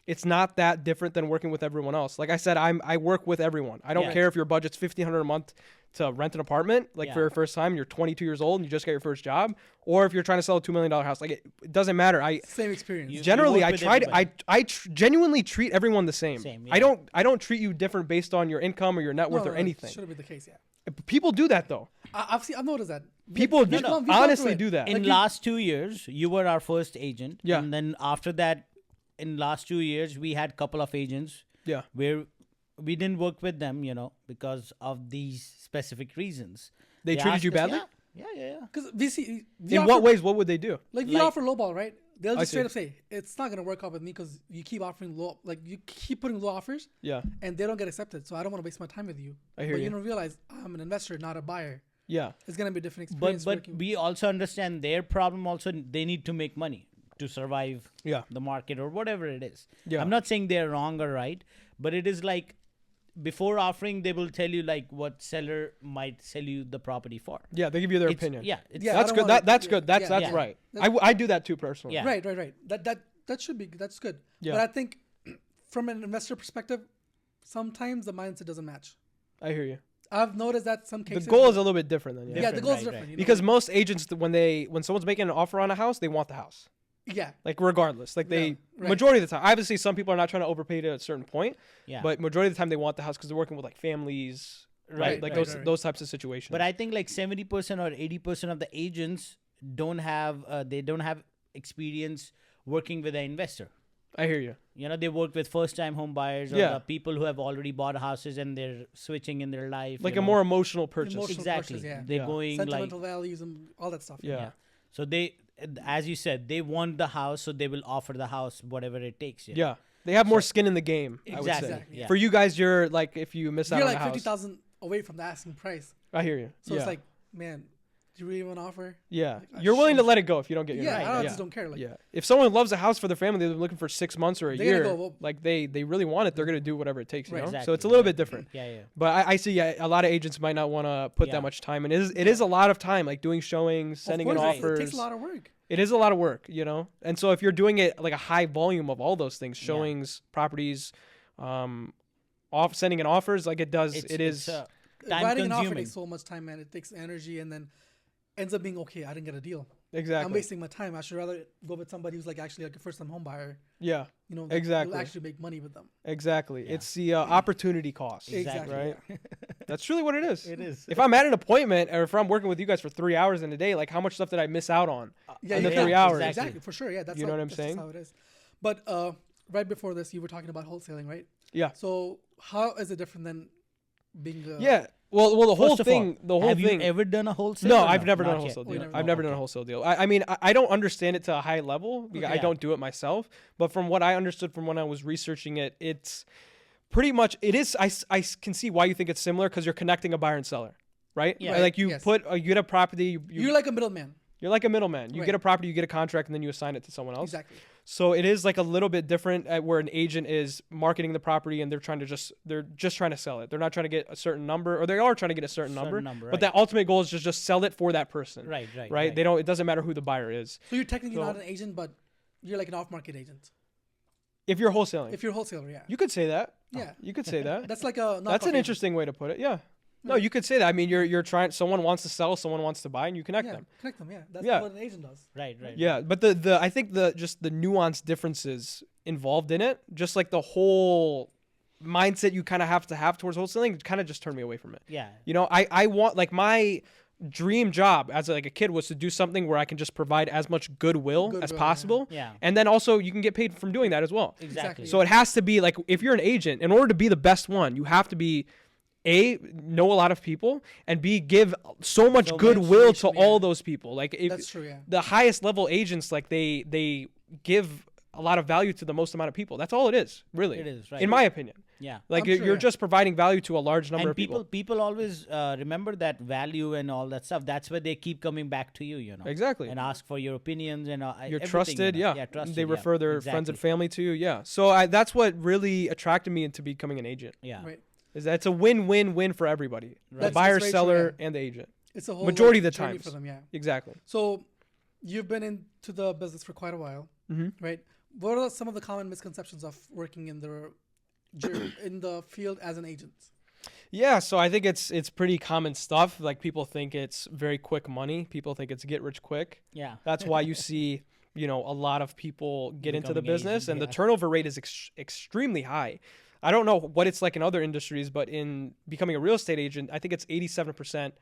C: it's not that different than working with everyone else. Like I said, I work with everyone. I don't
A: Yeah.
C: care if your budget's $1,500 a month to rent an apartment, like for your first time, you're 22 years old and you just got your first job, or if you're trying to sell a $2 million house. Like it doesn't matter.
B: Same experience.
A: You-
C: Generally,
A: work
C: I
A: with
C: try to
A: everybody.
C: genuinely treat everyone the same.
A: Same,
C: I
A: yeah.
C: don't treat you different based on your income or your net worth or anything.
B: Should have been the case. Yeah.
C: People do that though.
B: I've noticed that.
C: People
B: We've gone through
C: honestly
B: it.
C: do that.
A: In last 2 years, you were our first agent.
C: Yeah.
A: And then after that, in last 2 years, we had couple of agents
C: Yeah.
A: where we didn't work with them, because of these specific reasons.
C: They treated
A: asked
C: you
A: us-
C: badly?
A: Yeah.
B: Because we
C: In what ways? What would they do?
B: Like we
A: Like-
B: offer lowball, right? They'll
C: I
B: just straight
C: see.
B: up say it's not gonna work out with me because you keep offering low, like you keep putting low offers,
C: Yeah.
B: and they don't get accepted. So I don't want to waste my time with you.
C: I hear
B: but
C: you.
B: you don't realize I'm an investor, not a buyer.
C: Yeah.
B: It's gonna be a different
A: But
B: experience. working.
A: we also understand their problem also. They need to make money to survive
C: Yeah.
A: the market or whatever it is.
C: Yeah.
A: I'm not saying they're wrong or right, but it is like before offering, they will tell you like what seller might sell you the property for.
C: Yeah, they give you their
A: It's-
C: opinion.
A: Yeah, it's,
B: Yeah, I
C: That's
B: don't
C: good.
B: wanna-
C: That's good. That's
A: Yeah.
C: right. I do that too personally.
A: Yeah.
B: Right. That should be, that's good.
C: Yeah.
B: But I think from an investor perspective, sometimes the mindset doesn't match.
C: I hear you.
B: I've noticed that some
C: The
B: cases.
C: goal is a little bit different than
B: yeah, the goal is
A: right,
B: different.
A: right.
B: You know?
C: because most agents when someone's making an offer on a house, they want the house.
B: yeah,
C: Like regardless, like they
B: Yeah, right.
C: majority of the time. Obviously, some people are not trying to overpay to a certain point,
A: yeah.
C: but majority of the time they want the house because they're working with like families, right?
A: Right,
C: Like
A: right,
C: those types of situations.
A: But I think like 70% or 80% of the agents don't have experience working with an investor.
C: I hear you.
A: You know, they work with first-time home buyers or
C: Yeah.
A: the people who have already bought houses and they're switching in their life.
C: Like
A: you
C: a
A: know.
C: more emotional purchase.
B: Emotional
A: exactly.
B: purchase, yeah.
A: They're
C: Yeah.
A: going like
B: sentimental values and all that stuff.
C: Yeah.
A: so they, as you said, they want the house, so they will offer the house whatever it takes. You know?
C: Yeah. They have more skin in the game. I would say.
A: Exactly. Yeah.
C: For you guys, you're like if you miss out
B: You're
C: on
B: like
C: the house.
B: 50,000 away from the asking price,
C: I hear you.
B: so
C: yeah.
B: it's like, man, do you really want to offer?
C: yeah.
B: I
C: You're willing to
B: should-
C: let it go if you don't get your
B: Yeah,
C: right.
B: I
C: yeah.
B: just don't care. Like,
C: Yeah. If someone loves a house for their family, they've been looking for 6 months or a
B: They're
C: year.
B: gonna go, well-
C: like they really want it, they're gonna do whatever it takes. You
B: Right.
C: know. So
A: Exactly,
C: it's a little
A: yeah.
C: bit different.
A: Yeah.
C: But I see a lot of agents might not want to put
A: Yeah.
C: that much time, and it is a lot of time, like doing showings,
B: of
C: sending in
B: course,
C: offers.
B: it takes a lot of work.
C: It is a lot of work, you know. And so if you're doing it like a high volume of all those things, showings, properties, sending in offers, like it does, it is.
A: Time
B: Writing an offer
A: consuming.
B: takes so much time, man. It takes energy, and then ends up being okay. I didn't get a deal.
C: Exactly.
B: I'm wasting my time. I should rather go with somebody who's like actually like a first-time home buyer.
C: Yeah.
B: You know,
C: Exactly.
B: You'll actually make money with them.
C: Exactly.
A: Yeah.
C: It's the opportunity cost.
A: Exactly.
C: Right. That's really what it is.
A: It is.
C: If I'm at an appointment or if I'm working with you guys for 3 hours in a day, like how much stuff did I miss out on?
B: Yeah,
C: in the
B: you can.
C: 3 hours.
B: Exactly, for sure. Yeah, that's
C: You know
B: how,
C: what I'm
B: that's just
C: saying?
B: how it is. But right before this, you were talking about wholesaling, right?
C: Yeah.
B: So how is it different than being a
C: Yeah. Well, the whole
A: First of all,
C: thing,
A: have you ever done a wholesale?
C: No,
A: or
C: I've never done a
A: Not yet.
C: wholesale
B: Oh, you
C: deal.
B: never-
C: I've never done a wholesale deal. I mean, I don't understand it to a high level because I
A: Yeah.
C: don't do it myself. But from what I understood from when I was researching it, it's pretty much, it is, I can see why you think it's similar because you're connecting a buyer and seller, right?
A: Yeah.
C: Right, like you
B: Yes.
C: you get a property,
B: You're like a middleman.
C: you're like a middleman. You
B: Right.
C: get a property, you get a contract, and then you assign it to someone else.
B: Exactly.
C: So it is like a little bit different at where an agent is marketing the property and they're just trying to sell it. They're not trying to get a certain number, or they are trying to get a certain number.
A: number,
C: But
A: right.
C: the ultimate goal is just sell it for that person.
A: Right.
C: Right? They don't. It doesn't matter who the buyer is.
B: So you're technically
C: So-
B: not an agent, but you're like an off-market agent.
C: If you're wholesaling,
B: If you're a wholesaler, yeah.
C: you could say that.
B: Yeah.
C: You could say that.
B: That's like a
C: That's an interesting way to put it. Yeah. No, you could say that. I mean, you're trying. Someone wants to sell, someone wants to buy, and you connect
B: Yeah,
C: them.
B: connect them. Yeah, that's
C: Yeah.
B: what an agent does.
A: Right.
C: Yeah, but the I think just the nuanced differences involved in it, just like the whole mindset you kind of have to have towards wholesaling, kind of just turned me away from it.
A: Yeah.
C: You know, I want, like, my dream job as like a kid was to do something where I can just provide as much goodwill as
B: Goodwill, yeah.
C: possible.
A: Yeah.
C: And then also you can get paid from doing that as well.
A: Exactly.
C: So it has to be like, if you're an agent, in order to be the best one, you have to be A, know a lot of people, and B, give so much
A: So much
C: goodwill to
B: information, yeah.
C: all those people. Like, if
B: That's true. Yeah.
C: the highest level agents, like they give a lot of value to the most amount of people. That's all it is, really.
A: It is, right.
C: In my opinion.
A: Yeah.
C: Like,
B: I'm
C: you're,
B: sure,
C: you're
B: yeah.
C: just providing value to a large number
A: And
C: of people.
A: people always remember that value and all that stuff. That's why they keep coming back to you, you know.
C: Exactly.
A: And ask for your opinions and
C: You're
A: everything,
C: trusted,
A: you know.
C: yeah.
A: Trusted,
C: They
A: yeah.
C: refer their friends and
A: Exactly.
C: family to you, yeah. So that's what really attracted me into becoming an agent.
A: Yeah.
B: Right.
C: Is that it's a win-win-win for everybody. The
B: That's
C: buyer,
B: very true,
C: seller,
B: yeah.
C: and the agent.
B: It's a whole
C: Majority
B: like,
C: of the
B: journey
C: times.
B: for them. Yeah.
C: Exactly.
B: So you've been into the business for quite a while, right? What are some of the common misconceptions of working in the field as an agent?
C: Yeah, so I think it's pretty common stuff. Like, people think it's very quick money. People think it's get rich quick.
A: Yeah.
C: That's why you see, a lot of people get into the
A: Becoming
C: business,
A: agents,
C: and the
A: yeah.
C: turnover rate is extremely high. I don't know what it's like in other industries, but in becoming a real estate agent, I think it's 87%.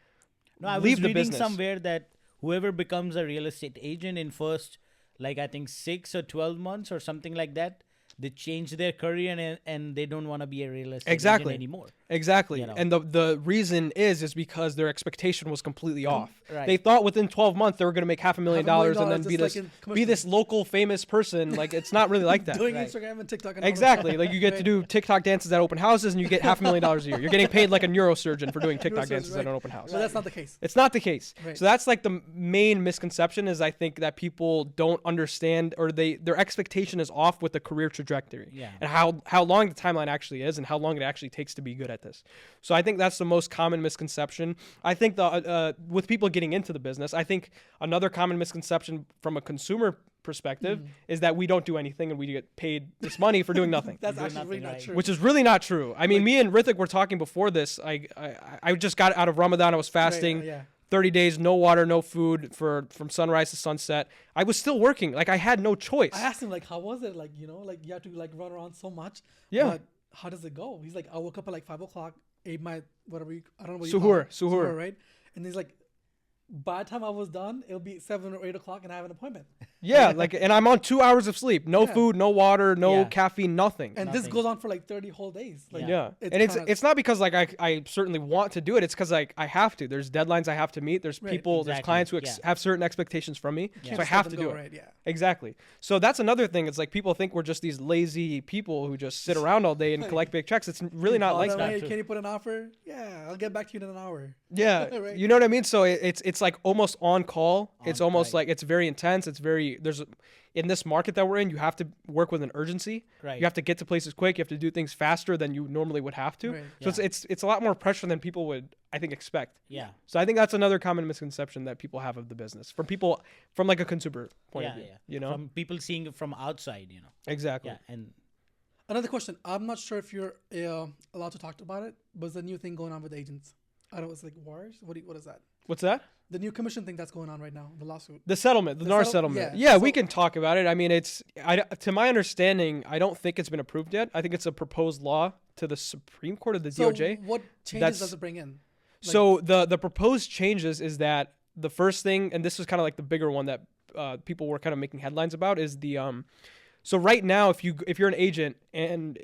A: No, I was
C: leave the
A: reading
C: business.
A: somewhere that whoever becomes a real estate agent in first, like I think 6 or 12 months or something like that, they change their career and they don't want to be a real estate
C: Exactly.
A: agent anymore.
C: Exactly.
A: You know.
C: And the reason is because their expectation was completely off.
A: right.
C: They thought within 12 months they were going to make $500,000 and then be
B: just
C: this
B: like in
C: be this local famous person. Like, it's not really like that.
B: Doing
A: Right.
B: Instagram and TikTok and all that
C: Exactly.
B: stuff.
C: Like, you get to do TikTok dances at open houses and you get $500,000 a year. You're getting paid like a neurosurgeon for doing TikTok
B: Neurosurgeon,
C: dances
B: right.
C: at an open house.
B: But that's not the case.
C: It's not the case.
B: Right.
C: So that's like the main misconception, is I think that people don't understand, or their expectation is off with the career trajectory trajectory
A: Yeah.
C: and how long the timeline actually is and how long it actually takes to be good at this. So I think that's the most common misconception. I think with people getting into the business, I think another common misconception from a consumer perspective is that we don't do anything and we get paid this money for doing nothing.
B: That's
A: Do
B: actually really
A: nothing,
B: not
A: right.
B: true.
C: Which is really not true. I mean, me and Rithik were talking before this. I just got out of Ramadan. I was fasting.
B: Yeah.
C: 30 days, no water, no food from sunrise to sunset. I was still working. Like, I had no choice.
B: I asked him like, how was it? Like, you know, like you have to like run around so much.
C: Yeah.
B: But how does it go? He's like, I woke up at like 5 o'clock, ate my whatever I don't know what you call
C: Suhoor,
B: it.
C: suhoor.
B: Right? And he's like, by the time I was done, it'll be 7 or 8 o'clock and I have an appointment.
C: Yeah, like, and I'm on 2 hours of sleep. No
B: Yeah.
C: food, no water, no
A: Yeah.
C: caffeine, nothing.
B: And this
A: Nothing.
B: goes on for like 30 whole days. Like,
C: Yeah, and
B: kinda-
C: it's not because like I certainly want to do it. It's because like I have to. There's deadlines I have to meet. There's
B: Right,
C: people, there's
A: exactly,
C: clients who
A: yeah.
C: have certain expectations from me,
B: can't
C: so I
B: just let
C: have
B: them
C: to
B: go,
C: do it.
B: right? Yeah.
C: Exactly. So that's another thing. It's like people think we're just these lazy people who just sit around all day and collect big checks. It's really not
B: Call
C: like
B: them,
C: that.
B: "Hey,
A: true.
B: can you put an offer? Yeah, I'll get back to you in an hour.
C: Yeah,
B: Right.
C: you know what I mean. So it's like almost on call. It's almost
A: right.
C: like it's very intense. It's very in this market that we're in, you have to work with an urgency.
A: Right.
C: You have to get to places quick. You have to do things faster than you normally would have to.
B: Right.
C: So it's a lot more pressure than people would, I think, expect.
A: Yeah.
C: So I think that's another common misconception that people have of the business from like a consumer point
A: Yeah,
C: of view.
A: yeah.
C: You know,
A: From people seeing it from outside,
C: exactly.
A: Yeah, and
B: Another question. I'm not sure if you're allowed to talk about it, but there's a new thing going on with agents. I don't know, it's like wars. What is that?
C: What's that?
B: The new commission thing that's going on right now, the lawsuit.
C: The settlement, the
B: The
C: NAR
B: settle-
C: settlement.
B: yeah.
C: Yeah, we
B: So-
C: can talk about it. I mean, to my understanding, I don't think it's been approved yet. I think it's a proposed law to the Supreme Court of the
B: So
C: DOJ.
B: what changes
C: That's-
B: does it bring in? Like-
C: So the proposed changes is that the first thing, and this is kind of like the bigger one that people were kind of making headlines about, is the so right now if you're an agent and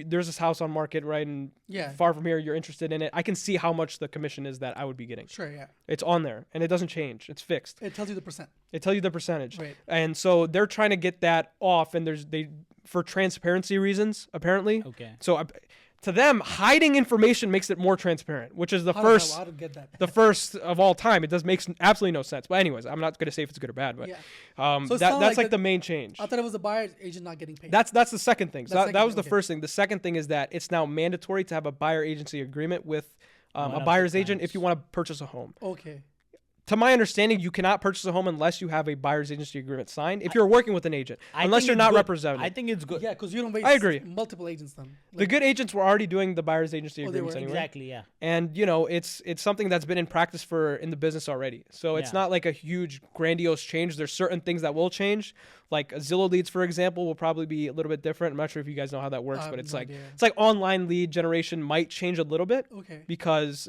C: there's this house on market right and
B: Yeah.
C: far from here, you're interested in it, I can see how much the commission is that I would be getting.
B: Sure, yeah.
C: It's on there and it doesn't change. It's fixed.
B: It tells you the percent.
C: It tells you the percentage.
B: Right.
C: And so they're trying to get that off, and for transparency reasons apparently.
A: okay.
C: So to them, hiding information makes it more transparent, which is the
B: How
C: first.
B: I don't get that.
C: The first of all time. It does makes absolutely no sense. But anyways, I'm not going to say if it's good or bad, but
B: Yeah.
C: that's
B: So it's kinda
C: like
B: like
C: the main change.
B: I thought it was the buyer's agent not getting paid.
C: That's the second thing. So
B: That's
C: that
B: second
C: was
B: thing,
C: the
B: okay.
C: first thing. The second thing is that it's now mandatory to have a buyer agency agreement with
A: One
C: a
A: of the
C: buyer's agent
A: clients.
C: if you want to purchase a home.
B: Okay.
C: To my understanding, you cannot purchase a home unless you have a buyer's agency agreement signed. If you're working with an agent,
A: I
C: unless
A: think
C: you're
A: it's
C: not
A: good.
C: represented.
A: I think it's good.
B: Yeah, because you don't waste
C: I agree.
B: multiple agents then.
C: The good agents were already doing the buyer's agency
B: Oh, they
C: agreements
B: were?
C: anyway.
A: Exactly. Yeah.
C: And it's something that's been in practice in the business already. So it's
A: Yeah.
C: not like a huge grandiose change. There's certain things that will change. Like Zillow leads, for example, will probably be a little bit different. I'm not sure if you guys know how that works,
B: I
C: but
B: have
C: it's
B: no
C: like
B: idea.
C: it's like online lead generation might change a little bit
B: Okay.
C: because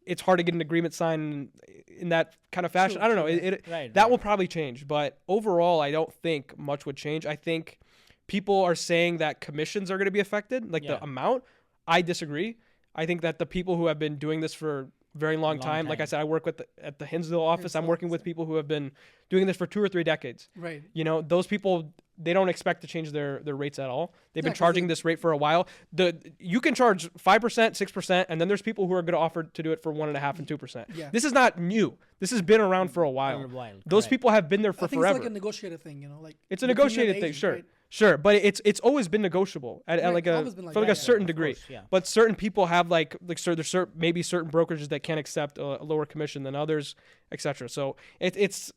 C: it's hard to get an agreement signed in that kind of fashion.
B: True,
C: I don't know.
B: true,
A: Right.
C: That
A: right.
C: will probably change, but overall, I don't think much would change. I think people are saying that commissions are going to be affected, like
A: Yeah.
C: the amount. I disagree. I think that the people who have been doing this for a very long time, like I
A: time.
C: said, I work at the Hinsdale office. I'm
B: Hinsdale
C: working with people who have been doing this for 2 or 3 decades.
B: Right.
C: Those people, they don't expect to change their rates at all. They've
B: Yeah,
C: been
B: 'cause
C: charging
B: they-
C: this rate for a while. You can charge 5%, 6%, and then there's people who are going to offer to do it for 1.5% and 2%.
B: Yeah.
C: This is not new. This has been around for a
A: For
C: while.
A: a while,
C: Those
A: correct.
C: people have been there for
B: I think
C: forever.
B: it's like a negotiated thing, like
C: It's a
B: between you and the
C: negotiated thing,
B: agent,
C: sure,
B: right?
C: sure, but it's always been negotiable at
B: Right,
C: like
B: it's
C: a
B: always been like
C: for like
B: that,
C: a
B: yeah,
C: certain
A: of
C: degree.
A: course, yeah.
C: But certain people have like maybe certain brokerages that can't accept a lower commission than others, etc. So it's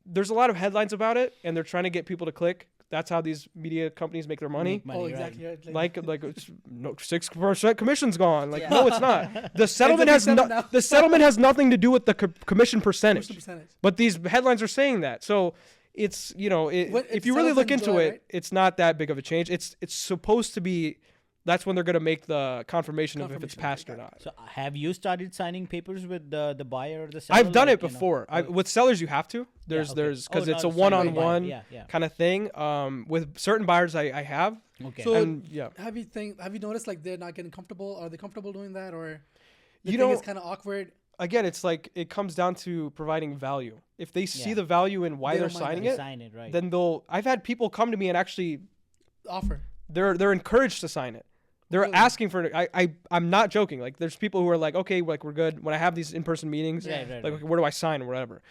C: there's a lot of headlines about it, and they're trying to get people to click. That's how these media companies make their money.
A: Make money,
B: Oh,
A: right.
B: exactly. Right.
C: Like it's, no 6% commission's gone. Like
A: Yeah.
C: no, it's not. The settlement has
B: 7 now.
C: the settlement has nothing to do with the commission percentage.
B: What's the percentage?
C: But these headlines are saying that. So it's,
B: What-
C: if
B: it
C: you really
B: settles
C: look
B: in
C: into
B: July,
C: it,
B: right?
C: it's not that big of a change. It's supposed to be, that's when they're going to make the confirmation of if it's
B: Confirmation,
C: passed
B: okay,
C: or
B: got
C: not.
A: So have you started signing papers with the buyer or the seller?
C: I've done
A: like,
C: it before. With sellers, you have to. There's
A: okay.
C: because
A: Oh,
C: it's
A: no,
C: a
A: sorry, buyer.
C: one-on-one
A: Yeah.
C: kind of thing. With certain buyers, I have.
A: Okay.
B: So
C: And yeah.
B: have you noticed like they're not getting comfortable? Are they comfortable doing that, or they
C: You
B: think
C: know-
B: it's kind of awkward?
C: Again, it's like it comes down to providing value. If they see
A: Yeah.
C: the value in why
B: They
C: they're
B: don't mind
C: signing
A: You
C: it,
A: sign it, right?
C: then I've had people come to me and actually
B: Offer.
C: they're encouraged to sign it. They're
B: Really?
C: asking for it. I'm not joking. Like there's people who are like, okay, like we're good. When I have these in-person meetings,
A: Right, right,
C: like
A: right.
C: where do I sign or whatever.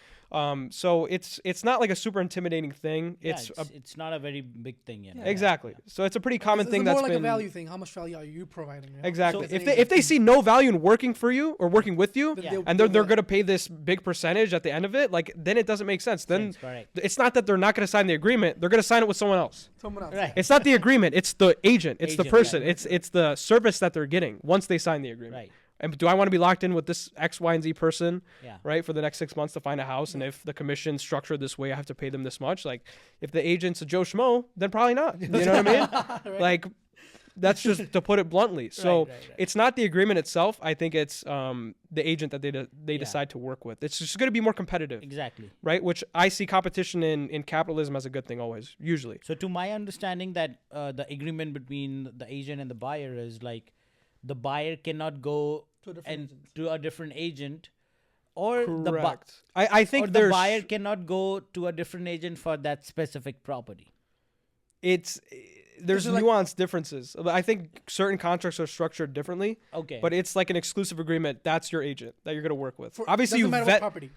C: So it's not like a super intimidating thing.
A: Yeah,
C: It's
A: it's not a very big thing, you know.
C: exactly. So it's a pretty common
B: It's
C: thing
B: more
C: that's
B: like
C: been
B: a value thing. How much value are you providing? You know?
C: exactly.
B: So
C: If they see no value in working for you or working with you,
B: Then
A: Yeah.
C: and they're going to pay this big percentage at the end of it, like then it doesn't make sense. Then
A: Sense, correct.
C: it's not that they're not going to sign the agreement; they're going to sign it with someone else.
B: someone else.
A: Right.
C: It's not the agreement; it's the agent, it's the
A: Agent,
C: person,
A: right.
C: it's the service that they're getting once they sign the agreement.
A: Right.
C: And do I want to be locked in with this X, Y, and Z person,
A: Yeah.
C: right, for the next 6 months to find a house? And if the commission's structured this way, I have to pay them this much. Like, if the agent's a Joe Schmo, then probably not. You know what I mean? Like, that's just to put it bluntly. So
A: right.
C: it's not the agreement itself. I think it's the agent that they decide to work with. It's just going to be more competitive,
A: Exactly.
C: right? Which I see competition in capitalism as a good thing always, usually.
A: So to my understanding, that the agreement between the agent and the buyer is like, the buyer cannot go
B: To a different
A: and
B: agent.
A: to a different agent, or
C: Correct. I think
A: or the
C: there's
A: buyer cannot go to a different agent for that specific property.
C: there's
B: it like-
C: nuanced differences. I think certain contracts are structured differently.
A: Okay.
C: But it's like an exclusive agreement. That's your agent that you're going to work with. Obviously,
B: doesn't
C: you
B: matter
C: vet.
B: what property.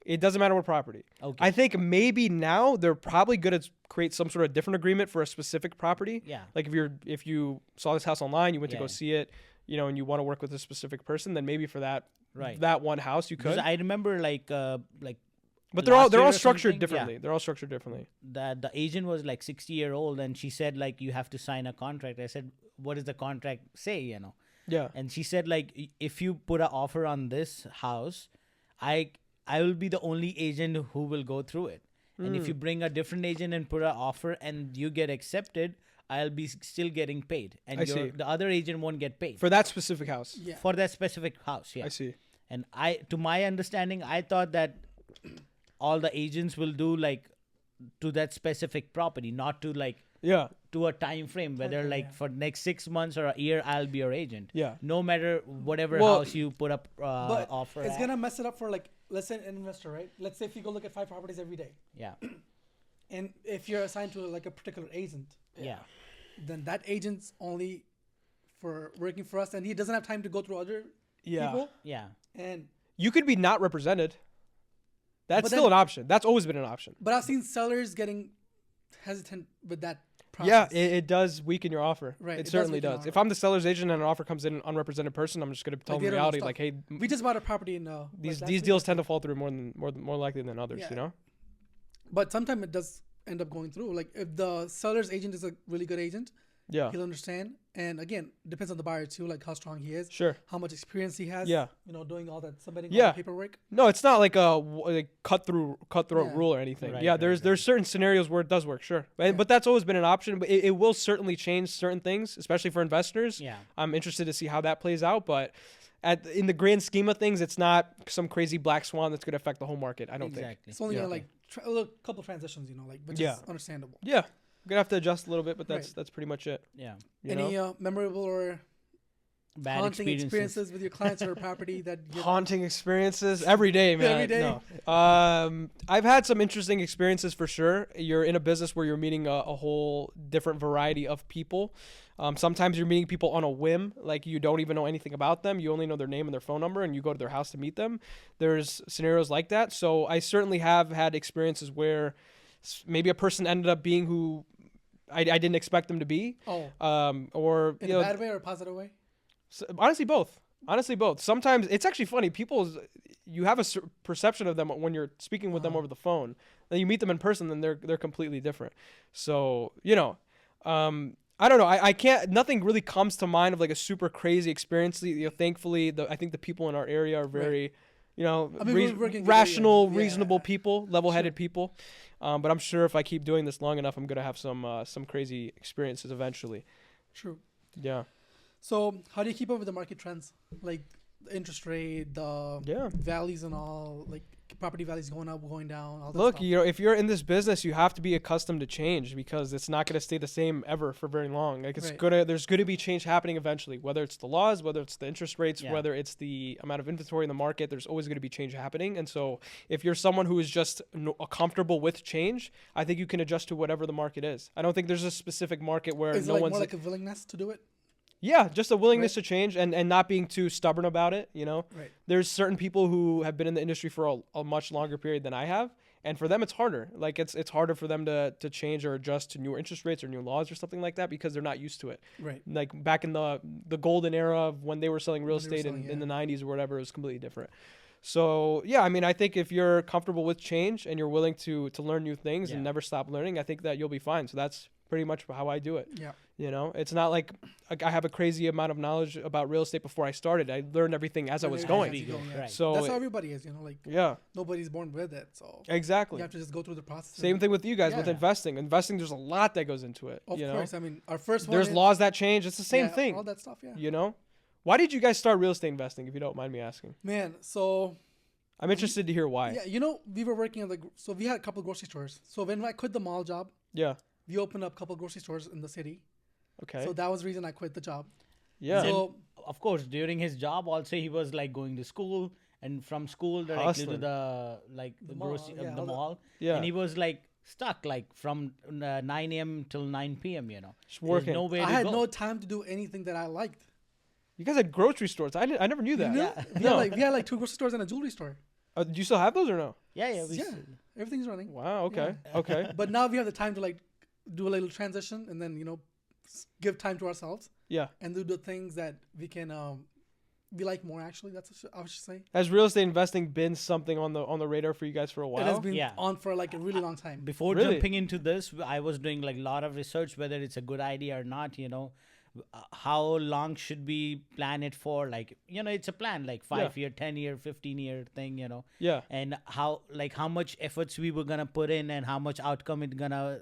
C: It doesn't matter what property.
A: Okay.
C: I think maybe now they're probably going to create some sort of different agreement for a specific property.
A: Yeah.
C: Like if you saw this house online, you went to
A: Yeah.
C: go see it, and you want to work with a specific person, then maybe for that
A: Right.
C: that one house you
A: Because
C: could.
A: I remember like
C: But they're all
A: last year or
C: structured
A: something,
C: differently.
A: yeah.
C: They're all structured differently.
A: that the agent was like 60-year-old, and she said like, you have to sign a contract. I said, what does the contract say?
C: Yeah.
A: And she said like, if you put an offer on this house, I will be the only agent who will go through it. And if you bring a different agent and put an offer and you get accepted, I'll be still getting paid, and
C: I see.
A: the other agent won't get paid
C: For that specific house.
B: Yeah.
A: for that specific house. Yeah.
C: I see.
A: And to my understanding, I thought that all the agents will do like to that specific property, not to like
C: Yeah.
A: to a time frame, whether
B: frame,
A: like
B: yeah.
A: for next 6 months or a year, I'll be your agent.
C: Yeah.
A: No matter whatever
C: Well,
A: house you put up
B: But
A: offer.
B: it's
A: at.
B: gonna mess it up for like, let's say an investor, right? Let's say if you go look at 5 properties every day,
A: Yeah.
B: and if you're assigned to like a particular agent,
A: Yeah.
B: then that agent's only for working for us, and he doesn't have time to go through other
C: Yeah.
B: people.
A: Yeah.
B: And
C: You could be not represented. That's
B: But
C: still
B: then-
C: an option. That's always been an option.
B: but I've seen sellers getting hesitant with that
C: Yeah,
B: process.
C: it does weaken your offer.
B: Right, it
C: It
B: does
C: certainly
B: weaken
C: does.
B: our
C: If I'm the seller's agent and an offer comes in an unrepresented person, I'm just going to tell
B: Like,
C: them
B: they
C: the
B: don't know
C: reality.
B: stuff.
C: Like, hey,
B: We just bought a property in
C: these
B: last
C: these
B: week.
C: deals tend to fall through more likely than others.
B: Yeah.
C: You know.
B: But sometimes it does end up going through. Like if the seller's agent is a really good agent,
C: Yeah.
B: he'll understand. And again, depends on the buyer too, like how strong he is,
C: Sure.
B: how much experience he has.
C: Yeah.
B: Doing all that, submitting all
C: Yeah.
B: the paperwork.
C: No, it's not like a cutthroat
B: Yeah.
C: rule or anything.
A: Right,
C: yeah,
A: right,
C: there's certain scenarios where it does work, sure, but that's always been an option. But it will certainly change certain things, especially for investors.
A: Yeah.
C: I'm interested to see how that plays out, but in the grand scheme of things, it's not some crazy black swan that's going to affect the whole market. I don't think.
A: Exactly.
B: It's only
C: Yeah.
B: gonna like a little couple transitions, which
C: Yeah.
B: is understandable.
C: Yeah, we're gonna have to adjust a little bit, but that's
B: Right.
C: that's pretty much it.
A: Yeah.
C: You
B: Any
C: know?
B: memorable or
A: Bad
B: haunting
A: experiences.
B: experiences with your clients or property that you
C: Haunting experiences every day, man.
B: Every day.
C: No. I've had some interesting experiences for sure. You're in a business where you're meeting a whole different variety of people. Sometimes you're meeting people on a whim, like you don't even know anything about them. You only know their name and their phone number, and you go to their house to meet them. There's scenarios like that. So I certainly have had experiences where maybe a person ended up being who I didn't expect them to be.
B: Oh,
C: Or
B: in
C: you
B: a
C: know,
B: bad way or a positive way?
C: honestly, both. Honestly, both. Sometimes it's actually funny. You have a perception of them when you're speaking with them over the phone. Then you meet them in person, then they're completely different. So I don't know. I can't. Nothing really comes to mind of like a super crazy experience. Thankfully, I think the people in our area are very,
B: we're working together,
C: rational,
B: yeah.
C: reasonable people, level-headed people. But I'm sure if I keep doing this long enough, I'm gonna have some crazy experiences eventually.
B: True.
C: Yeah.
B: So how do you keep up with the market trends? Like the interest rate, the
C: Yeah.
B: values and all, like property values going up, going down, all that
C: Look,
B: stuff.
C: if you're in this business, you have to be accustomed to change because it's not going to stay the same ever for very long. Like
B: Right.
C: there's going to be change happening eventually, whether it's the laws, whether it's the interest rates,
A: Yeah.
C: whether it's the amount of inventory in the market, there's always going to be change happening. And so if you're someone who is just comfortable with change, I think you can adjust to whatever the market is. I don't think there's a specific market where
B: Is it
C: no
B: like
C: one's
B: more like a willingness to do it?
C: Yeah, just a willingness to change and not being too stubborn about it, you know?
B: Right.
C: There's certain people who have been in the industry for a much longer period than I have, and for them it's harder. Like it's harder for them to change or adjust to newer interest rates or new laws or something like that because they're not used to it.
B: Right.
C: Like back in the golden era of when they were selling real
B: When they were
C: estate
B: selling,
C: in the
B: yeah.
C: 90s or whatever, it was completely different. So, yeah, I mean, I think if you're comfortable with change and you're willing to learn new things and never stop learning, I think that you'll be fine. So that's pretty much how I do it.
B: Yeah.
C: You know, it's not like I have a crazy amount of knowledge about real estate before I started. I learned everything as I was going.
A: Right.
C: So
B: that's how everybody is, you know, like nobody's born with it. So
C: exactly.
B: you have to just go through the process.
C: Same thing with you guys with
B: Yeah.
C: investing. Investing, there's a lot that goes into it.
B: Of
C: you
B: course.
C: know?
B: I mean, our first one.
C: There's laws that change. It's the same thing.
B: All that stuff. Yeah.
C: You know, why did you guys start real estate investing? If you don't mind me asking.
B: Man, so
C: I'm interested to hear why.
B: yeah, you know, we were working at so we had a couple of grocery stores. So when I quit the mall job,
C: Yeah.
B: we opened up a couple of grocery stores in the city.
C: Okay.
B: So that was the reason I quit the job.
C: Yeah.
B: So
A: Of course, during his job, also he was like going to school, and from school directly
C: Hustling.
A: to the
B: mall,
A: grocery
B: yeah,
A: the
B: all the-
A: mall,
C: Yeah.
A: and he was like stuck like from 9 a.m. till 9 p.m. You know,
C: Just
A: There's
C: working.
A: nowhere
B: I
A: to
B: had
A: go.
B: no time to do anything that I liked.
C: You guys had grocery stores. I never knew that.
B: You know?
A: Yeah.
B: We had like 2 grocery stores and a jewelry store.
C: Do you still have those or no?
A: yeah,
B: Yeah, everything's running.
C: Wow. Okay. Okay.
B: But now we have the time to like do a little transition and then, you know, give time to ourselves
C: Yeah.
B: and do the things that we can we like more. Actually, that's what I should say.
C: Has real estate investing been something on the radar for you guys for a
B: It has
C: while?
B: been
A: Yeah.
B: on for like a really long time.
A: Before
C: Really?
A: jumping into this, I was doing like a lot of research whether it's a good idea or not. You know, how long should we plan it for? Like, you know, it's a plan, like 5-year, 10-year, 15-year thing. You know,
C: Yeah.
A: and how much efforts we were gonna put in and how much outcome it gonna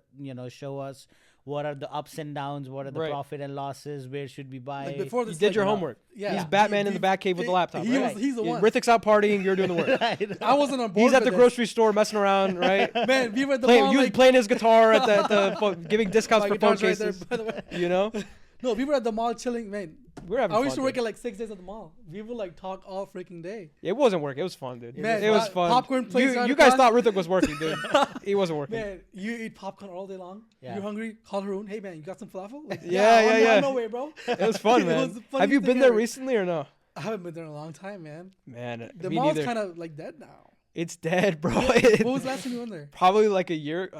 A: show us. What are the ups and downs? What are the
C: Right.
A: profit and losses? Where should we buy?
B: Like before
C: You
B: this,
C: did
B: like,
C: your
B: you know,
C: homework.
B: Yeah.
C: He's Batman in the Batcave with the laptop.
B: He
C: right?
B: was, he's the one.
C: Rithik's out partying. You're doing the work.
A: Right.
B: I wasn't on board.
C: He's at
B: with
C: the
B: this.
C: grocery store messing around, right?
B: Man, we were at the mall.
C: Playing,
B: Like,
C: playing his guitar at
B: my
C: giving discounts for phone
B: guitar's right there,
C: cases.
B: by the way.
C: You know,
B: No, we were at the mall chilling, man.
C: we're having
B: I
C: fun.
B: used to work
C: dude.
B: at like 6 days at the mall. We would like talk all freaking day.
C: It wasn't work. It was fun, dude.
B: Man,
C: it was fun.
B: popcorn places
C: You,
B: right
C: you guys
B: across.
C: thought Rithik was working, dude. He wasn't working.
B: Man, you eat popcorn all day long.
A: Yeah.
B: You're hungry. Call Haroon. Hey man, you got some falafel? Like,
C: Yeah.
B: On no way, bro.
C: It was fun,
B: It
C: man.
B: was the
C: Have
B: funniest
C: you
B: thing
C: been there
B: ever.
C: recently or no?
B: I haven't been there in a long time, man.
C: Man,
B: The
C: me
B: mall's
C: neither.
B: kind of like dead now.
C: It's dead, bro.
B: What was the last time you went there?
C: Probably like a year.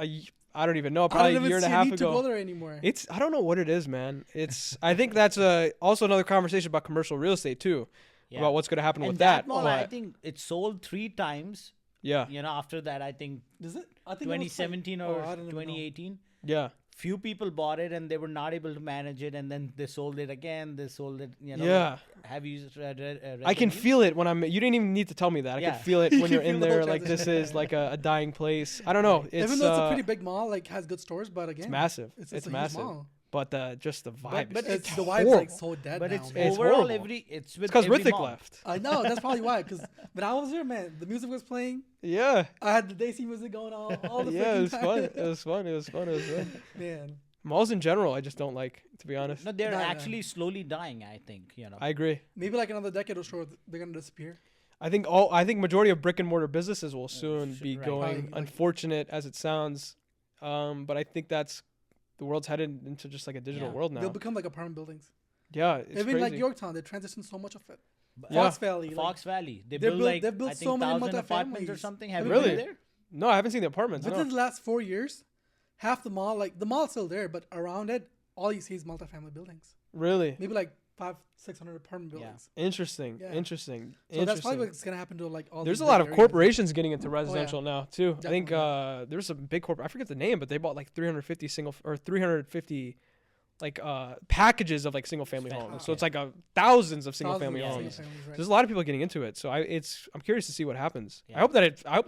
C: I don't even know.
B: I
C: Probably
B: don't
C: a
B: even
C: year and a
B: see
C: half
B: need to go
C: ago.
B: there anymore.
C: It's I don't know what it is, man. It's I think that's also another conversation about commercial real estate too,
A: Yeah.
C: about what's going to happen
A: And
C: with
A: that
C: that.
A: mall, I
C: but-
A: think it sold 3 times.
C: yeah,
A: You know, after that, I think
B: Is it? I think it was
A: 2017
B: like-
A: or
B: I don't even know.
A: 2018.
C: yeah,
A: Few people bought it and they were not able to manage it, and then they sold it again. They sold it. You know.
C: yeah.
A: Have you read
C: I can
A: the news?
C: feel it when I'm. You didn't even need to tell me that. I
A: Yeah.
C: can feel it
B: You
C: when
B: can
C: you're
B: feel
C: in
B: the whole
C: there. Like this
B: transition.
C: is like a dying place. I don't know. It's
B: Even though it's a pretty big mall, like has good stores, but again,
C: it's massive.
B: It's
C: It's
B: a huge
C: massive.
B: mall.
C: But just the vibe.
A: but
C: is
B: It's the vibe's
C: horrible.
B: like so dead
A: But
B: now.
A: it's
B: man.
C: It's
A: overall
C: horrible.
A: it's with
C: It's because
A: every
C: Rithik
A: mall.
C: left.
B: I know that's probably why. Because when I was there, man, the music was playing.
C: Yeah,
B: I had the Desi music going on all the
C: yeah. It was
B: freaking
C: fun.
B: time.
C: It was fun. It was fun. It was fun.
B: Man,
C: Malls in general, I just don't like, to be honest.
A: No, they're
B: No, no.
A: actually slowly dying. I think
C: I agree.
B: maybe like another decade or so, they're gonna disappear.
C: I think majority of brick and mortar businesses will soon be
A: right.
C: going.
B: Probably, like-
C: Unfortunate as it sounds, but I think that's the world's headed into just like a digital
A: Yeah.
C: world now.
B: They'll become like apartment buildings.
C: Yeah, it's
B: Even
C: crazy.
B: like Yorktown, they transitioned so much of it.
C: Yeah.
B: Fox Valley, like,
A: Fox Valley. They
B: They've
A: built
B: built-
A: like
B: they've built
A: I
B: so
A: think
B: many
A: 1,000 apartments or
B: multifamilies.
A: something.
B: Have
A: Have
B: you
A: you
C: been
A: been
C: there?
A: there?
C: No, I haven't seen the apartments.
B: within
C: No.
B: the last 4 years, half the mall, like the mall's still there, but around it, all you see is multifamily buildings.
C: Really
B: Maybe like 500-600 apartment
A: Yeah.
B: buildings.
C: interesting.
B: Yeah.
C: Interesting.
B: So that's probably
C: Interesting.
B: what's gonna happen to like all.
C: There's
B: these
C: a lot
B: big
C: of
B: areas.
C: corporations getting into residential now too. I think
B: Definitely.
C: there's a big corp. I forget the name, but they bought like 350 like packages of like single family
A: Fa-
C: homes.
A: okay.
C: So it's like thousands of single
B: Thousands
C: family
B: of
A: yeah,
C: homes.
B: single families, right.
C: There's a lot of people getting into it, so I'm curious to see what happens.
A: Yeah.
C: I hope that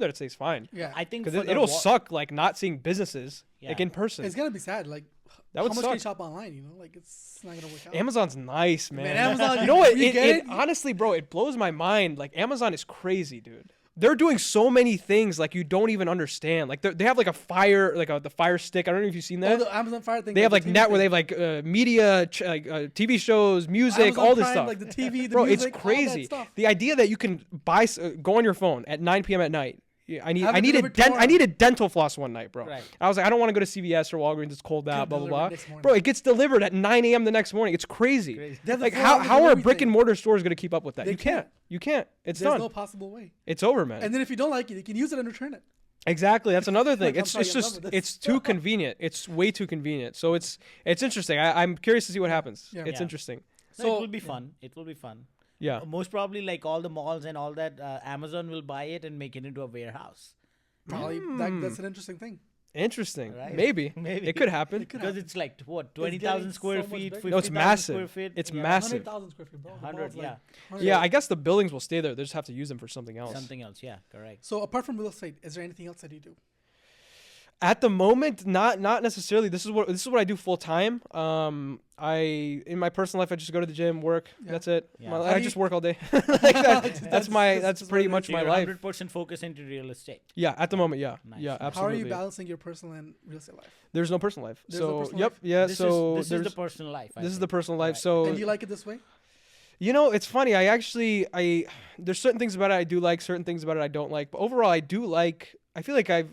C: it stays fine,
B: Yeah,
A: I think
C: because
A: for the
C: it'll
A: wa-
C: suck like not seeing businesses like
A: Yeah.
C: in person.
B: it's gonna be sad. Like,
C: That would
B: how much can you
C: suck.
B: shop online? You know, like it's not gonna work out.
C: Amazon's nice, man.
B: Amazon,
C: you know what?
B: you
C: It,
B: get
C: it
B: it?
C: honestly, bro, it blows my mind. Like Amazon is crazy, dude. They're doing so many things like you don't even understand. Like they have like a fire, like the Fire Stick. I don't know if you've seen
B: Oh,
C: that.
B: the Amazon Fire thing.
C: They have like
B: the TV
C: net where
B: thing.
C: they have like media, TV shows, music,
B: Amazon
C: all this
B: Prime,
C: stuff.
B: like the TV, the
C: Bro,
B: music,
C: it's
B: all that
C: crazy.
B: stuff.
C: The idea that you can go on your phone at 9 p.m. at night I
B: Have it delivered tomorrow.
C: needed dental floss one night, bro.
A: Right.
C: I was like, I don't want to go to CVS or Walgreens. It's cold out, blah blah
B: delivered
C: blah.
B: next morning.
C: Bro, it gets delivered at 9 a.m. the next morning. It's crazy.
B: They have the
C: Like
B: full
C: how
B: hours
C: are
B: and
C: brick
B: everything.
C: and mortar stores gonna keep up with that?
B: They
C: You can't. You can't. It's
B: There's
C: done.
B: no possible way.
C: It's over, man.
B: And then if you don't like it, you can use it and return it.
C: Exactly. That's another thing.
B: I'm
C: It's
B: sorry,
C: it's
B: I'm
C: just
B: done with this.
C: it's too convenient. It's way too convenient. So it's interesting. I'm curious to see what happens.
B: Yeah.
C: It's
A: Yeah.
C: interesting.
A: So
B: So-
A: it will be fun. It will be fun.
C: Yeah.
A: Most probably, like all the malls and all that, Amazon will buy it and make it into a warehouse.
B: Probably that's an interesting thing.
C: Interesting.
A: Right.
C: Maybe.
A: Maybe.
C: It could happen.
A: Because it's like what,
B: getting
A: 20,000 square
B: so much
A: feet,
B: bigger.
A: 50,000
C: No, it's massive.
A: square feet.
C: It's
A: yeah,
C: massive.
B: 100,000 square feet, bro. The
A: 100,
B: mall's like
A: yeah.
B: 100.
C: Yeah, I guess the buildings will stay there. They just have to use them for something else.
A: Something else, yeah, correct.
B: So apart from real estate, is there anything else that you do?
C: At the moment, not necessarily. This is what I do full time. I in my personal life, I just go to the gym, work.
B: Yeah.
C: That's it.
A: Yeah.
C: My,
A: How
C: I
B: do
C: just
B: you-
C: work all day. That's
B: that's
C: pretty
B: what it
C: much
B: is.
A: So
C: my
A: you're
C: life.
A: 100% focused into real estate.
C: Yeah, at the moment, yeah,
A: Nice.
C: yeah,
A: How are you
C: absolutely.
B: How are you balancing your personal and real estate life?
C: There's no personal life.
B: There's no
C: So
B: personal
C: yep,
B: life?
C: yeah.
A: This
C: so
A: is
C: there's
A: the personal life. I
C: this is
A: think.
C: the personal life.
A: Right.
C: So
B: And do you like it this way?
C: you know, it's funny. I there's certain things about it I do like, certain things about it I don't like. But overall, I do like. I feel like I've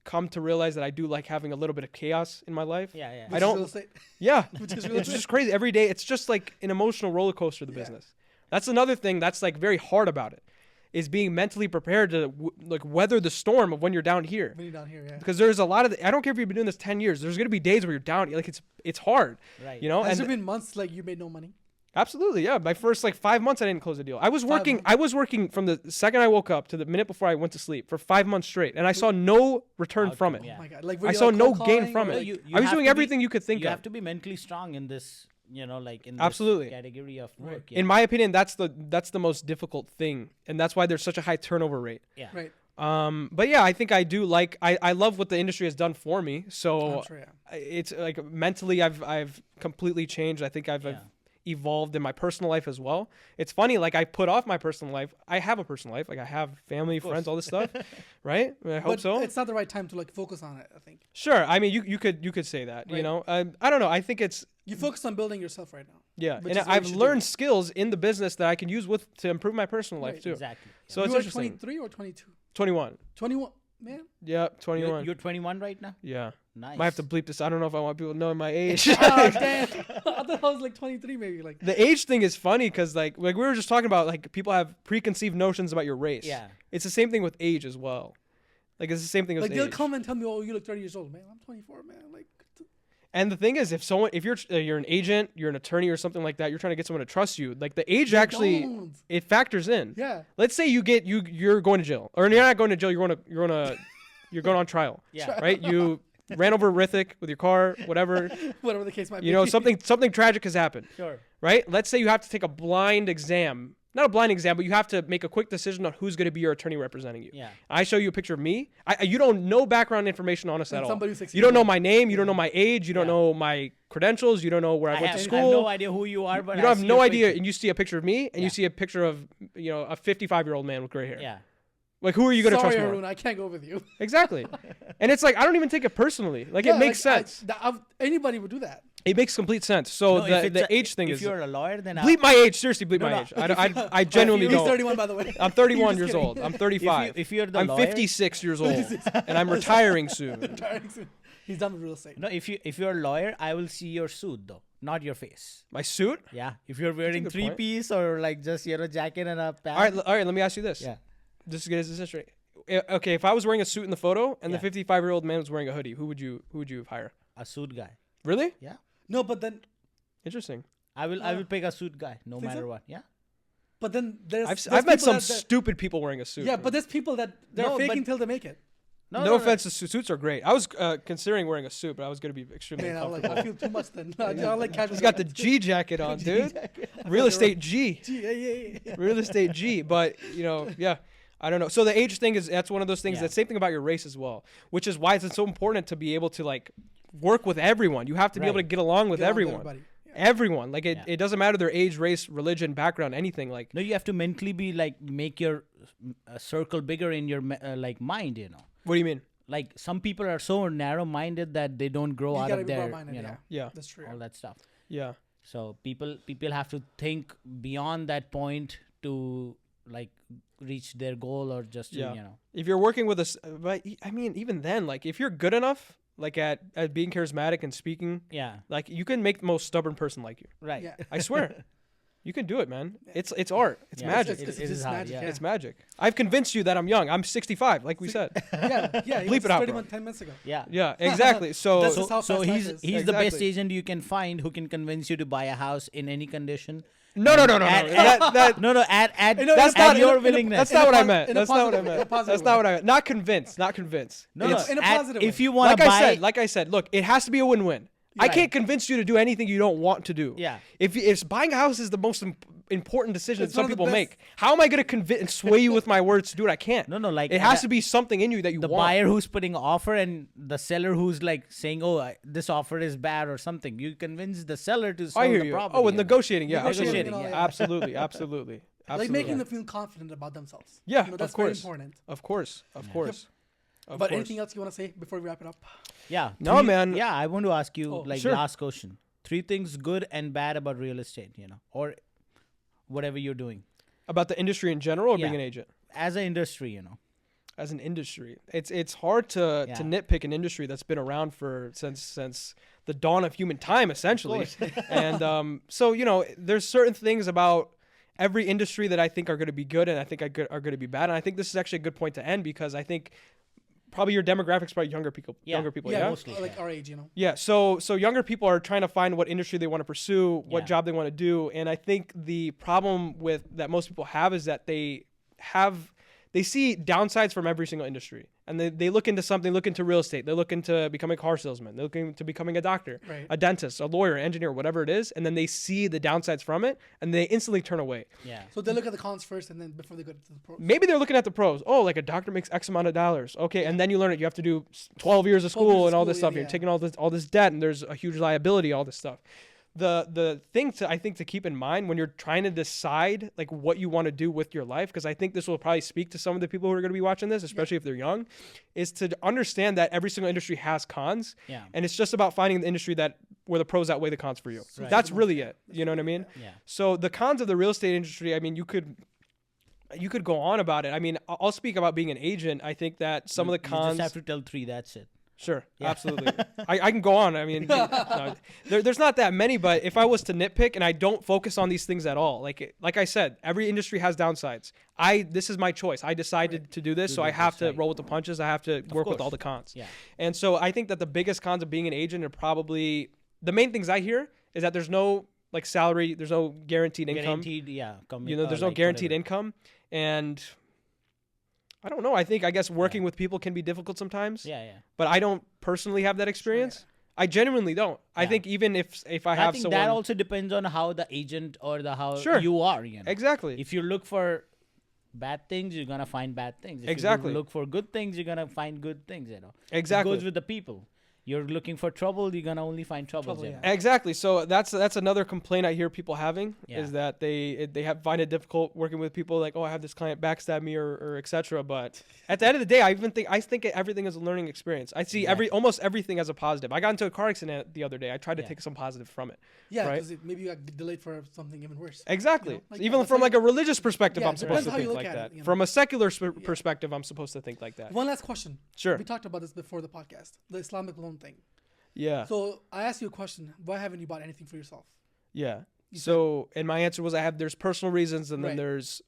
C: come to realize that I do like having a little bit of chaos in my life.
A: Yeah, yeah.
C: I
B: Which is
C: don't-
B: real estate.
C: Yeah,
B: Which is real
C: it's
B: estate.
C: just crazy. Every day, it's just like an emotional roller coaster. The
B: Yeah.
C: business. That's another thing that's like very hard about it, is being mentally prepared to like weather the storm of when you're down here.
B: When you're down here, yeah.
C: Because there's a lot of I don't care if you've been doing this 10 years. There's gonna be days where you're down. Like it's hard,
A: Right.
C: you know.
B: Has
C: And
B: there been months like you made no money?
C: absolutely, yeah. My first like 5 months, I didn't close a deal. I was
B: 5
C: working.
B: months.
C: I was working from the second I woke up to the minute before I went to sleep for 5 months straight, and I saw no return from it.
A: Outcome, yeah.
B: Oh my god! Like were
C: I
B: you,
C: saw
B: like,
C: no
B: cold
C: gain
B: calling
C: from
B: or,
C: it.
B: like-
A: You
C: I was
A: have
C: doing
A: to
C: everything
A: be,
C: you could think
A: you
C: of.
A: have to be mentally strong in this, like in
C: Absolutely.
A: this category of
B: Right.
A: work. Yeah.
C: In my opinion, that's the most difficult thing, and that's why there's such a high turnover rate.
A: yeah.
B: Right.
C: But yeah, I think I do like. I love what the industry has done for me. So
B: I'm sure, yeah.
C: it's like mentally, I've completely changed. I think I've
A: Yeah.
C: evolved in my personal life as well. It's funny, like I put off my personal life. I have a personal life. Like I have family, friends, all this stuff, right? I hope
B: But
C: so.
B: it's not the right time to like focus on it. I think
C: Sure. I mean, you could say that. You
B: Right.
C: know, I don't know. I think it's
B: you focus on building yourself right now.
C: yeah,
B: Which
C: and
B: is what you
C: I've
B: should do.
C: learned skills in the business that I can use to improve my personal life
B: Right.
C: too.
A: Exactly.
C: So
B: you
C: it's
B: were
C: interesting.
B: 23 or 22?
C: 21.
B: 21. Man.
C: Yeah, 21.
A: You're 21 right now.
C: Yeah.
A: Nice.
C: Might have to bleep this. I don't know if I want people knowing my age.
B: Oh, damn. I thought I was like 23 maybe. Like
C: The age thing is funny because like we were just talking about, like people have preconceived notions about your race.
A: Yeah.
C: It's the same thing with age as well. Like it's the same thing with
B: they'll
C: age.
B: come and tell me, "Oh, you look 30 years old." Man, I'm 24, man. Like
C: And the thing is, if you're an agent, you're an attorney or something like that, you're trying to get someone to trust you. Like the age actually
B: don't.
C: it factors in.
B: Yeah.
C: Let's say you're going to jail, or you're not going to jail. You're going on trial.
A: Yeah.
C: Right. You ran over Rithik with your car, whatever.
B: Whatever the case might be.
C: You know, something tragic has happened.
A: Sure.
C: Right? Let's say you have to take a blind exam. Not a blind exam, but you have to make a quick decision on who's going to be your attorney representing you.
A: Yeah.
C: I show you a picture of me. You don't know background information on us
B: And
C: at all.
B: somebody who's 16
C: You don't know
B: years
C: my name. You don't know my age. You don't
A: Yeah.
C: know my credentials. You don't know where I went to
A: I have
C: school.
A: no idea who you are, but
C: You
A: I
C: don't have
A: see
C: no
A: your
C: idea,
A: picture.
C: and you see a picture of me, and
A: Yeah.
C: you see a picture of a 55-year-old man with gray hair.
A: Yeah.
C: Like, who are you going to
B: Sorry,
C: trust more?
B: Haroon, I can't go with you.
C: Exactly. And it's like I don't even take it personally. Like
B: Yeah,
C: it makes
B: like,
C: sense.
B: Anybody would do that.
C: It makes complete sense. So
A: No, if it's
C: the
A: a-
C: age thing
A: if
C: is
A: you're a lawyer, then
C: bleep my age. Seriously, bleep
A: No,
C: my
A: no.
C: age. I genuinely
B: He's
C: don't.
B: 31, by the way.
C: I'm 31
B: Just
C: years
B: kidding.
C: old. I'm 35.
A: if you're the
C: I'm
A: lawyer,
C: 56 years old, and I'm retiring soon.
B: He's done with real estate.
A: No, if you're a lawyer, I will see your suit though, not your face.
C: My suit.
A: Yeah. If you're wearing
C: good
A: three
C: point.
A: piece or like just jacket and a pant.
C: All right. Let me ask you this.
A: Yeah.
C: Just to get this straight. Okay, if I was wearing a suit in the photo and
A: Yeah.
C: the 55-year-old man was wearing a hoodie, who would you hire?
A: A suit guy.
C: Really?
A: Yeah.
B: No, but then
C: Interesting.
A: I will pick a suit guy no
B: Think
A: matter
B: so?
A: what. Yeah.
B: there's
C: I've met
B: people
C: some
B: that-
C: stupid people wearing a suit.
B: Yeah, but there's people that they're
A: No,
B: faking
A: but-
B: till they make it.
C: No offense, suits are great. I was considering wearing a suit, but I was going to be extremely
B: Man,
C: uncomfortable.
B: I feel too much then. I like casual.
C: He's got the G jacket on, dude. Real estate G.
B: Yeah.
C: Real estate G. But, yeah. I don't know. So the age thing that's one of those things.
A: Yeah.
C: That's the same thing about your race as well, which is why it's so important to be able to like work with everyone. You have to be able to
A: Right.
C: get along with
B: Get along with
C: everyone.
B: everybody. Yeah.
C: Everyone. Like
A: Yeah.
C: it doesn't matter their age, race, religion, background, anything. Like
A: No, you have to mentally be like make your circle bigger in your like mind.
C: what do you mean?
A: Like some people are so narrow-minded that they don't grow
B: You
A: out
B: gotta
A: of
B: be
A: their
B: broad-minded, yeah.
C: Yeah.
B: That's true.
A: all that stuff.
C: Yeah.
A: So people have to think beyond that point to like reach their goal or just to,
C: Yeah.
A: you know.
C: If you're working with us, but I mean, even then, like if you're good enough, like at being charismatic and speaking,
A: Yeah.
C: like you can make the most stubborn person like you.
A: Right.
B: Yeah.
C: I swear. You can do it, man. It's art. It's
A: Yeah,
C: magic.
A: It
B: It's
A: is
B: just
A: hard,
B: magic,
A: yeah.
B: yeah.
C: It's magic. I've convinced you that I'm young. I'm 65, like we said.
B: Yeah, yeah.
C: Bleep it out,
B: 31
C: bro.
B: 10 minutes ago.
A: Yeah.
C: Yeah, exactly. So
B: That's just how
A: So
B: fast life
A: he's
B: is.
A: he's the best
C: Exactly.
A: agent you can find who can convince you to buy a house in any condition.
C: no.
A: No, at
B: You know,
C: That's
A: at
C: not
A: your
B: in a-
A: willingness.
C: That's
B: In a
C: not what I
B: pos-
C: meant.
B: in a
C: That's not what I
B: positive- in a
C: meant.
B: positive
C: That's not what I meant. Not convinced. Not convinced.
A: No,
C: It's-
B: in a
A: at-
B: positive
A: if
B: way.
A: you want
C: like
A: to buy,
C: I said, look, it has to be a win-win. I
B: Right.
C: can't convince you to do anything you don't want to do.
A: Yeah.
C: If buying a house is the most important decision
B: It's
C: that some
B: one of the
C: people
B: best-
C: make, how am I going to convince and sway you with my words to do it? I can't.
A: No, like
C: It has
A: the-
C: to be something in you that you
A: the
C: want.
A: buyer who's putting offer and the seller who's like saying, "Oh, this offer is bad" or something. You convince the seller to sell
C: I hear
A: the
C: you.
A: property.
C: Oh, with
A: you know?
C: negotiating, yeah,
B: Negotiating
C: absolutely,
B: and all that.
C: absolutely, absolutely,
B: Like
C: absolutely.
B: making them feel confident about themselves.
C: Yeah,
B: You know,
C: of
B: that's very
C: course.
B: important.
C: Of course, of course. Of
B: But
C: course.
B: anything else you want to say before we wrap it up?
A: Yeah.
C: No, man.
A: Yeah, I want to ask you
B: Oh,
A: like
C: sure.
A: last question. 3 things good and bad about real estate, you know, or whatever you're doing
C: About the industry in general or being
A: Yeah.
C: an agent?
A: as an industry, you know.
C: As an industry, it's hard to
A: Yeah.
C: nitpick an industry that's been around for since the dawn of human time, essentially. And so there's certain things about every industry that I think are going to be good and I think are going to be bad. And I think this is actually a good point to end because I think probably your demographics probably younger people.
A: Yeah.
C: Younger people,
B: Yeah,
C: yeah.
A: mostly,
B: like
A: yeah.
B: our age, you know.
C: Yeah, so younger people are trying to find what industry they want to pursue, what
A: Yeah.
C: job they want to do, and I think the problem with that most people have is that they see downsides from every single industry, and they look into something, look into real estate, they look into becoming a car salesman, they look into becoming a doctor,
B: Right.
C: a dentist, a lawyer, engineer, whatever it is, and then they see the downsides from it, and they instantly turn away.
A: Yeah.
B: So they look at the cons first, and then before they go to the pros.
C: Maybe they're looking at the pros. Oh, like a doctor makes X amount of dollars. Okay, and then you learn it. You have to do 12 years of
B: 12 years
C: school
B: of
C: and all this
B: school,
C: stuff.
B: yeah,
C: You're taking all this debt, and there's a huge liability, all this stuff. The thing I think to keep in mind when you're trying to decide like what you want to do with your life, because I think this will probably speak to some of the people who are going to be watching this, especially if they're young, is to understand that every single industry has cons,
A: Yeah.
C: and it's just about finding the industry where the pros outweigh the cons for you.
A: Right.
C: That's really it. You know what I mean?
A: Yeah.
C: So the cons of the real estate industry, I mean, you could go on about it. I mean, I'll speak about being an agent. I think that some of the
A: You
C: cons.
A: just have to tell 3. That's it.
C: Sure, absolutely. I can go on. I mean, no, there's not that many, but if I was to nitpick and I don't focus on these things at all, like I said, every industry has downsides. This is my choice. I decided to do this, so I have to roll with the punches. I have to work with all the cons.
A: Yeah.
C: And so I think that the biggest cons of being an agent are probably the main things I hear is that there's no like salary, there's no guaranteed income.
A: Guaranteed, yeah.
C: There's no
A: like
C: guaranteed
A: whatever.
C: income, and I don't know. I guess working with people can be difficult sometimes.
A: Yeah, yeah.
C: But I don't personally have that experience. I genuinely don't. I
A: Yeah.
C: think even if I
A: I
C: have
A: think
C: someone
A: that also depends on how the agent or how
C: Sure.
A: you are, you know.
C: exactly.
A: If you look for bad things, you're gonna find bad things. If
C: Exactly.
A: you look for good things, you're gonna find good things, you know.
C: Exactly.
A: It goes with the people. You're looking for trouble, you're gonna only find troubles.
B: Trouble,
A: You know?
B: yeah.
C: Exactly. So that's another complaint I hear people having
A: Yeah.
C: is that they find it difficult working with people like, oh, I have this client backstab me or etc. But at the end of the day, I think everything is a learning experience. I see almost everything as a positive. I got into a car accident the other day. I tried to
A: Yeah.
C: take some positive from it.
B: Yeah,
C: Right.
B: because maybe you got delayed for something even worse.
C: Exactly.
B: You know, like,
C: Even
B: that's
C: from
B: how
C: like
B: you-
C: a religious perspective,
B: Yeah,
C: I'm
B: it
C: supposed
B: depends
C: to
B: how you
C: think
B: look
C: like
B: at
C: that.
B: it, you know.
C: From a secular perspective, I'm supposed to think like that.
B: One last question.
C: Sure.
B: We talked about this before the podcast, the Islamic loan thing.
C: Yeah.
B: So I asked you a question. Why haven't you bought anything for yourself?
C: Yeah.
B: You
C: So, and my answer was there's personal reasons, and then
B: Right.
C: there's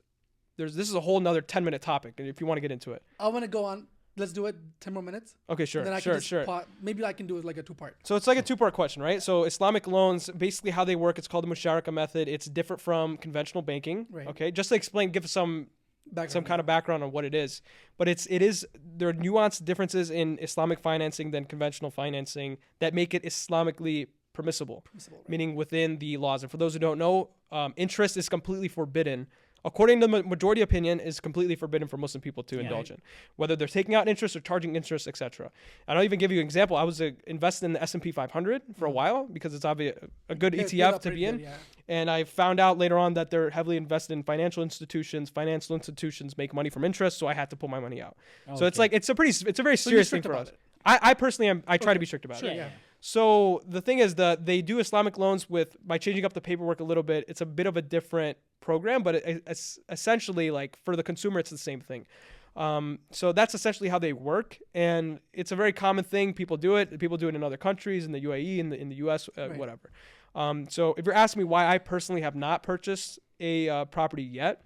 C: this is a whole nother 10-minute topic, and if you want to get into it.
B: I want to go on. Let's do it 10 more minutes.
C: Okay, sure,
B: And then I
C: sure,
B: can just
C: sure.
B: maybe I can do it like a 2-part.
C: So it's like a 2-part question, right? So Islamic loans, basically how they work, it's called the Musharaka method. It's different from conventional banking.
B: Right.
C: Okay, just to explain, give some
B: Background.
C: kind of background on what it is. But there are nuanced differences in Islamic financing than conventional financing that make it Islamically permissible.
B: Permissible, right.
C: Meaning within the laws. And for those who don't know, interest is completely forbidden. According to the majority opinion, is completely forbidden for Muslim people to indulge in, whether they're taking out interest or charging interest, etc. And I'll even give you an example. I was invested in the S&P 500 for a while because it's obviously a good
B: Yeah,
C: ETF
B: up
C: to
B: pretty
C: be in.
B: good, yeah.
C: And I found out later on that they're heavily invested in financial institutions. Financial institutions make money from interest, so I had to pull my money out. So it's
A: Okay.
C: like it's a very
B: So you're
C: serious thing
B: strict
C: for
B: about
C: us.
B: it.
C: I personally am. I try to be strict about
B: Sure,
C: it.
B: yeah.
C: So the thing is that they do Islamic loans by changing up the paperwork a little bit. It's a bit of a different program, but it's essentially like for the consumer, it's the same thing. So that's essentially how they work, and it's a very common thing. People do it. People do it in other countries, in the UAE, in the US, whatever. So if you're asking me why I personally have not purchased a property yet,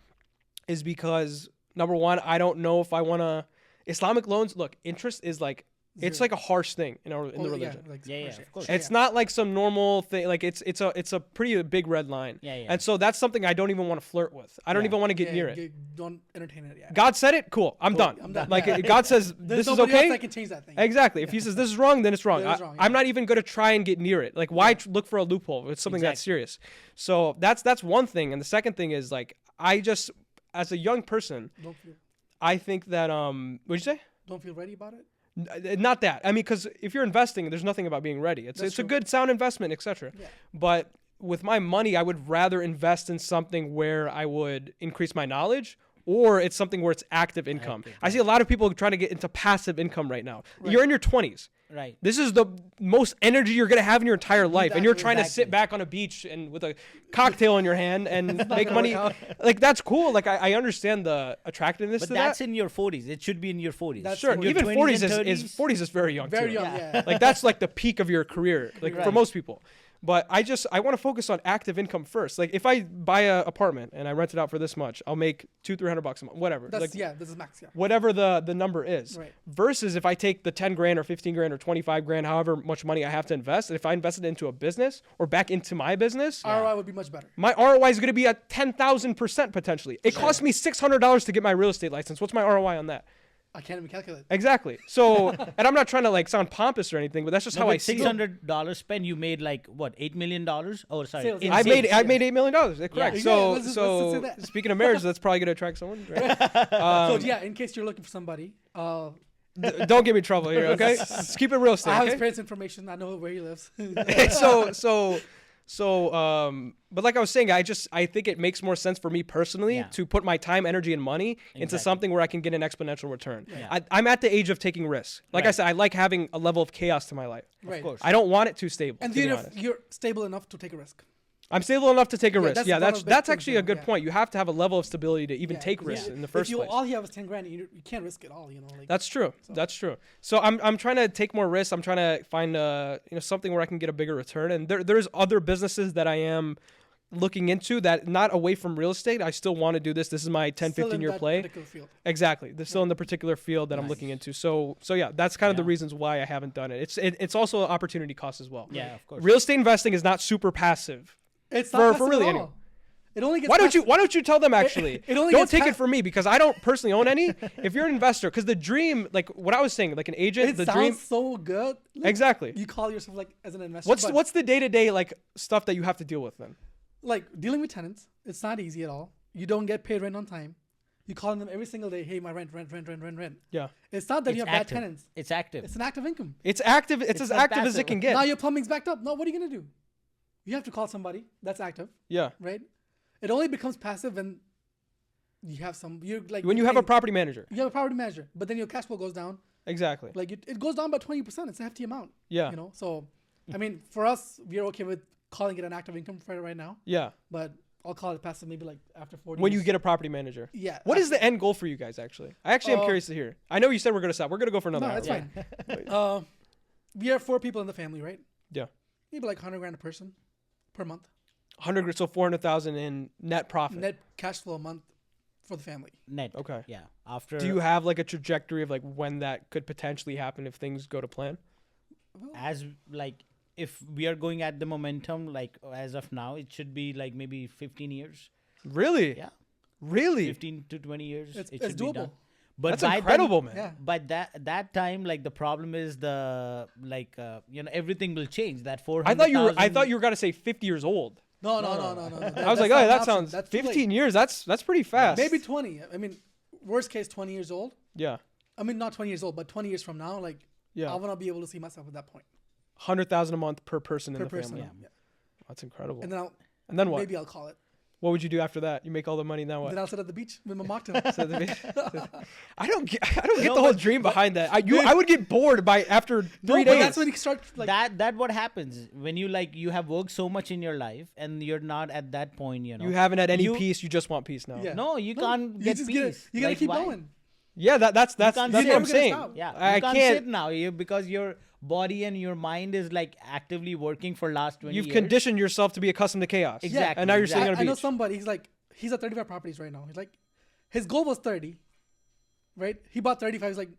C: is because number one, I don't know if I want to. Islamic loans, look, interest is like. It's like a harsh thing in the religion.
A: Of course.
C: It's not like some normal thing. Like it's a pretty big red line. And so that's something I don't even want to flirt with. I don't even want to get near it.
B: Don't entertain it. Yeah.
C: God said it. Cool. I'm done. Like God says this is okay.
B: I can change that thing.
C: Exactly. If He says this is wrong, then it's wrong. I'm not even going to try and get near it. Like why look for a loophole? It's something that's serious. So that's one thing. And the second thing is like I just as a young person, I think that what'd you say?
B: Don't feel ready about it.
C: Not that. I mean, because if you're investing, there's nothing about being ready. It's a good, sound investment, etc. Yeah. But with my money, I would rather invest in something where I would increase my knowledge, or it's something where it's active income. I see a lot of people trying to get into passive income right now. You're in your 20s.
A: Right.
C: This is the most energy you're going to have in your entire life. And you're trying to sit back on a beach and with a cocktail in your hand and make money. Like, that's cool. Like, I understand the attractiveness to that.
A: But that's in your 40s. It should be in your 40s.
B: That's
C: sure. Even 40s is very young,
B: very
C: too.
B: young, yeah.
C: Like, that's like the peak of your career, like for most people. But I want to focus on active income first. Like if I buy an apartment and I rent it out for this much, I'll make $200-300 a month, whatever.
B: That's this is max. Yeah.
C: Whatever the number is.
B: Right.
C: Versus if I take the 10 grand or 15 grand or 25 grand, however much money I have to invest, and if I invest it into a business or back into my business,
B: ROI would be much better.
C: My ROI is going to be at 10,000% potentially. It cost me $600 to get my real estate license. What's my ROI on that?
B: I can't even calculate.
C: Exactly. So, and I'm not trying to like sound pompous or anything, but that's just how I see it.
A: $600 spent, you made like what, $8 million? Oh, sorry.
B: Sales.
C: I made $8 million. Correct.
B: Yeah.
C: So,
B: Let's say that.
C: Speaking of marriage, that's probably gonna attract someone. Right?
B: So yeah, in case you're looking for somebody,
C: don't give me trouble here, okay? Let's keep it real estate.
B: I have
C: okay?
B: his parents' information. I know where he lives.
C: But like I was saying, I think it makes more sense for me personally to put my time, energy, and money into something where I can get an exponential return. Yeah. I'm at the age of taking risks. Like I said, I like having a level of chaos to my life.
B: Right.
A: Of course.
C: I don't want it too stable.
B: And then if you're stable enough to take a risk.
C: I'm stable enough to take a risk. That's actually a good
B: yeah.
C: point. You have to have a level of stability to even take risks in the first place.
B: All you have is 10 grand, you can't risk it all. Like,
C: that's true. So. That's true. So I'm trying to take more risks. I'm trying to find something where I can get a bigger return. And there's other businesses that I am looking into that not away from real estate. I still want to do this. This is my 10-15 year play.
B: Field.
C: Exactly. They're still in the particular field that I'm looking into. So yeah, that's kind of the reasons why I haven't done it. It's also an opportunity cost as well.
A: Yeah, of course.
C: Real estate investing is not super passive.
B: It's not
C: for really anyone.
B: It only gets
C: why don't you tell them actually? Don't take it from me because I don't personally own any. If you're an investor, because the dream, like what I was saying, like an agent,
B: it sounds so good. Like,
C: exactly.
B: You call yourself like as an investor.
C: What's the day-to-day like stuff that you have to deal with then?
B: Like dealing with tenants, it's not easy at all. You don't get paid rent on time. You call them every single day, hey, my rent.
C: Yeah.
B: It's not that you have bad tenants.
A: It's active.
B: It's an active income.
C: It's active. It's as active as it can get.
B: Now your plumbing's backed up. No, what are you gonna do? You have to call somebody that's active.
C: Yeah.
B: Right? It only becomes passive when you have when
C: you have a property manager.
B: You have a property manager, but then your cash flow goes down.
C: Exactly.
B: Like it goes down by 20%. It's a hefty amount.
C: Yeah.
B: So I mean, for us, we're okay with calling it an active income for right now.
C: Yeah.
B: But I'll call it passive maybe like after 40
C: when
B: years.
C: you get a property manager.
B: Yeah.
C: What is the end goal for you guys actually? I actually am curious to hear. I know you said we're gonna stop. We're gonna go for another hour.
B: That's fine. We are 4 people in the family, right?
C: Yeah.
B: Maybe like $100,000 a person per month.
C: 100, so 400,000 in net profit.
B: Net cash flow a month for the family.
A: Net.
C: Okay.
A: Yeah. After.
C: Do you have like a trajectory of like when that could potentially happen if things go to plan?
A: As like if we are going at the momentum, like as of now, it should be like maybe 15 years.
C: Really?
A: Yeah.
C: Really?
A: 15 to 20 years.
B: It's
A: it should
B: doable.
A: be done. But
C: that's incredible, man.
B: Yeah.
A: But that time, like the problem is everything will change. That 400,000.
C: I thought you were gonna say 50 years old.
B: No.
C: I was like, oh, that sounds 15 years. That's pretty fast.
B: Maybe 20. I mean, worst case, 20 years old.
C: Yeah.
B: I mean, not 20 years old, but 20 years from now, like, I want to be able to see myself at that point.
C: 100,000 a month per person in the
B: person,
C: family.
B: yeah.
C: That's incredible.
B: And then
C: then what?
B: Maybe I'll call it.
C: What would you do after that? You make all the money, now what?
B: Then I'll sit at the beach with my mocktail.
C: I don't get the whole dream behind that. I would get bored by after 3
B: No, but
C: days.
B: that's when you start like.
A: That what happens when you have worked so much in your life and you're not at that point.
C: You haven't had any
A: You-
C: peace. You just want peace now.
B: Yeah.
A: No, you can't
B: you
A: get
B: just
A: peace.
B: you gotta
A: Like,
B: keep
A: why?
B: going.
C: Yeah, that's
A: can't
C: what
A: sit.
C: I'm
B: Never
C: saying.
B: gonna stop.
A: Yeah,
C: I
A: you can't
C: can't.
A: sit now because your body and your mind is like actively working for last 20
C: You've
A: years.
C: conditioned yourself to be accustomed to chaos.
A: Exactly.
C: And now you're sitting on a
B: I know
C: beach.
B: somebody. He's at 35 properties right now. He's like, his goal was 30, right? He bought 35. He's like,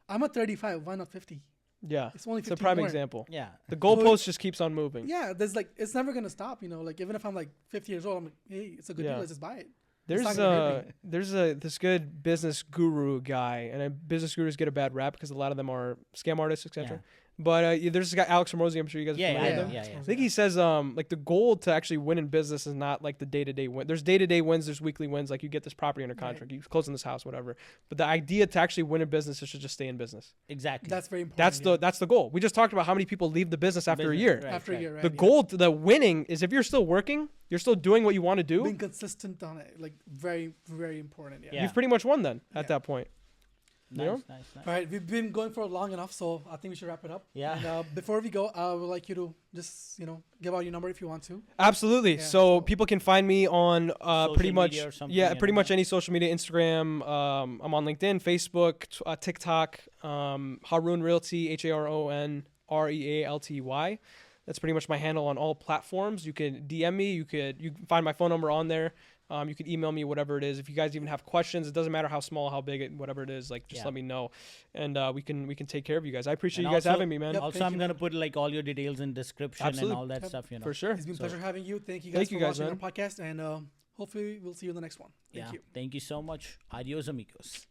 B: I'm at 35. Why not 50?
C: Yeah,
B: It's only
C: it's a
B: 50
C: prime
B: more.
C: example.
A: Yeah.
C: The goalpost just keeps on moving.
B: Yeah, there's like, it's never gonna stop. Like even if I'm like 50 years old, I'm like, hey, it's a good
C: Yeah.
B: deal. Let's just buy it.
C: There's
B: not gonna hurt me.
C: this good business guru guy, and business gurus get a bad rap because a lot of them are scam artists, etc.
A: Yeah.
C: But there's this guy Alex Ramosi. I'm sure you guys are
A: Yeah,
C: familiar
A: yeah,
C: with him.
A: yeah.
C: I think he says like the goal to actually win in business is not like the day-to-day win. There's day-to-day wins, there's weekly wins, like you get this property under contract, you close on this house, whatever. But the idea to actually win in business is to just stay in business.
A: Exactly.
B: That's very important.
C: That's the goal. We just talked about how many people leave the business after a year.
A: Right,
B: after a year, right?
C: The goal to the winning is if you're still working, you're still doing what you want to do,
B: being consistent on it, like very, very important. Yeah.
A: Yeah.
C: you've pretty much won then at
B: Yeah.
C: that point.
A: nice,
C: know?
A: nice.
B: All right, we've been going for long enough, so I think we should wrap it up.
A: Yeah.
B: And before we go, I would like you to just give out your number if you want to.
C: Absolutely.
B: Yeah,
C: so
B: so-
C: people can find me on pretty
A: Social
C: much
A: media or something,
C: pretty much any social media, Instagram. I'm on LinkedIn, Facebook, TikTok. Haroon Realty, HaroonRealty. That's pretty much my handle on all platforms. You can DM me. You can find my phone number on there. You can email me, whatever it is. If you guys even have questions, it doesn't matter how small, how big, whatever it is. Like, just let me know, and we can take care of you guys. I appreciate
A: And
C: you guys
A: also-
C: having me, man.
B: Yep.
A: Also,
B: thank
A: I'm
B: you,
A: gonna
B: man.
A: put like all your details in description
C: Absolutely.
A: and all that
B: Yep.
A: stuff.
C: For sure.
B: It's been a
C: So,
B: pleasure having you. Thank you guys
C: Thank
B: for
C: you guys,
B: watching
C: man.
B: our podcast, and hopefully we'll see you in the next one. Thank you.
A: Thank you so much. Adios, amigos.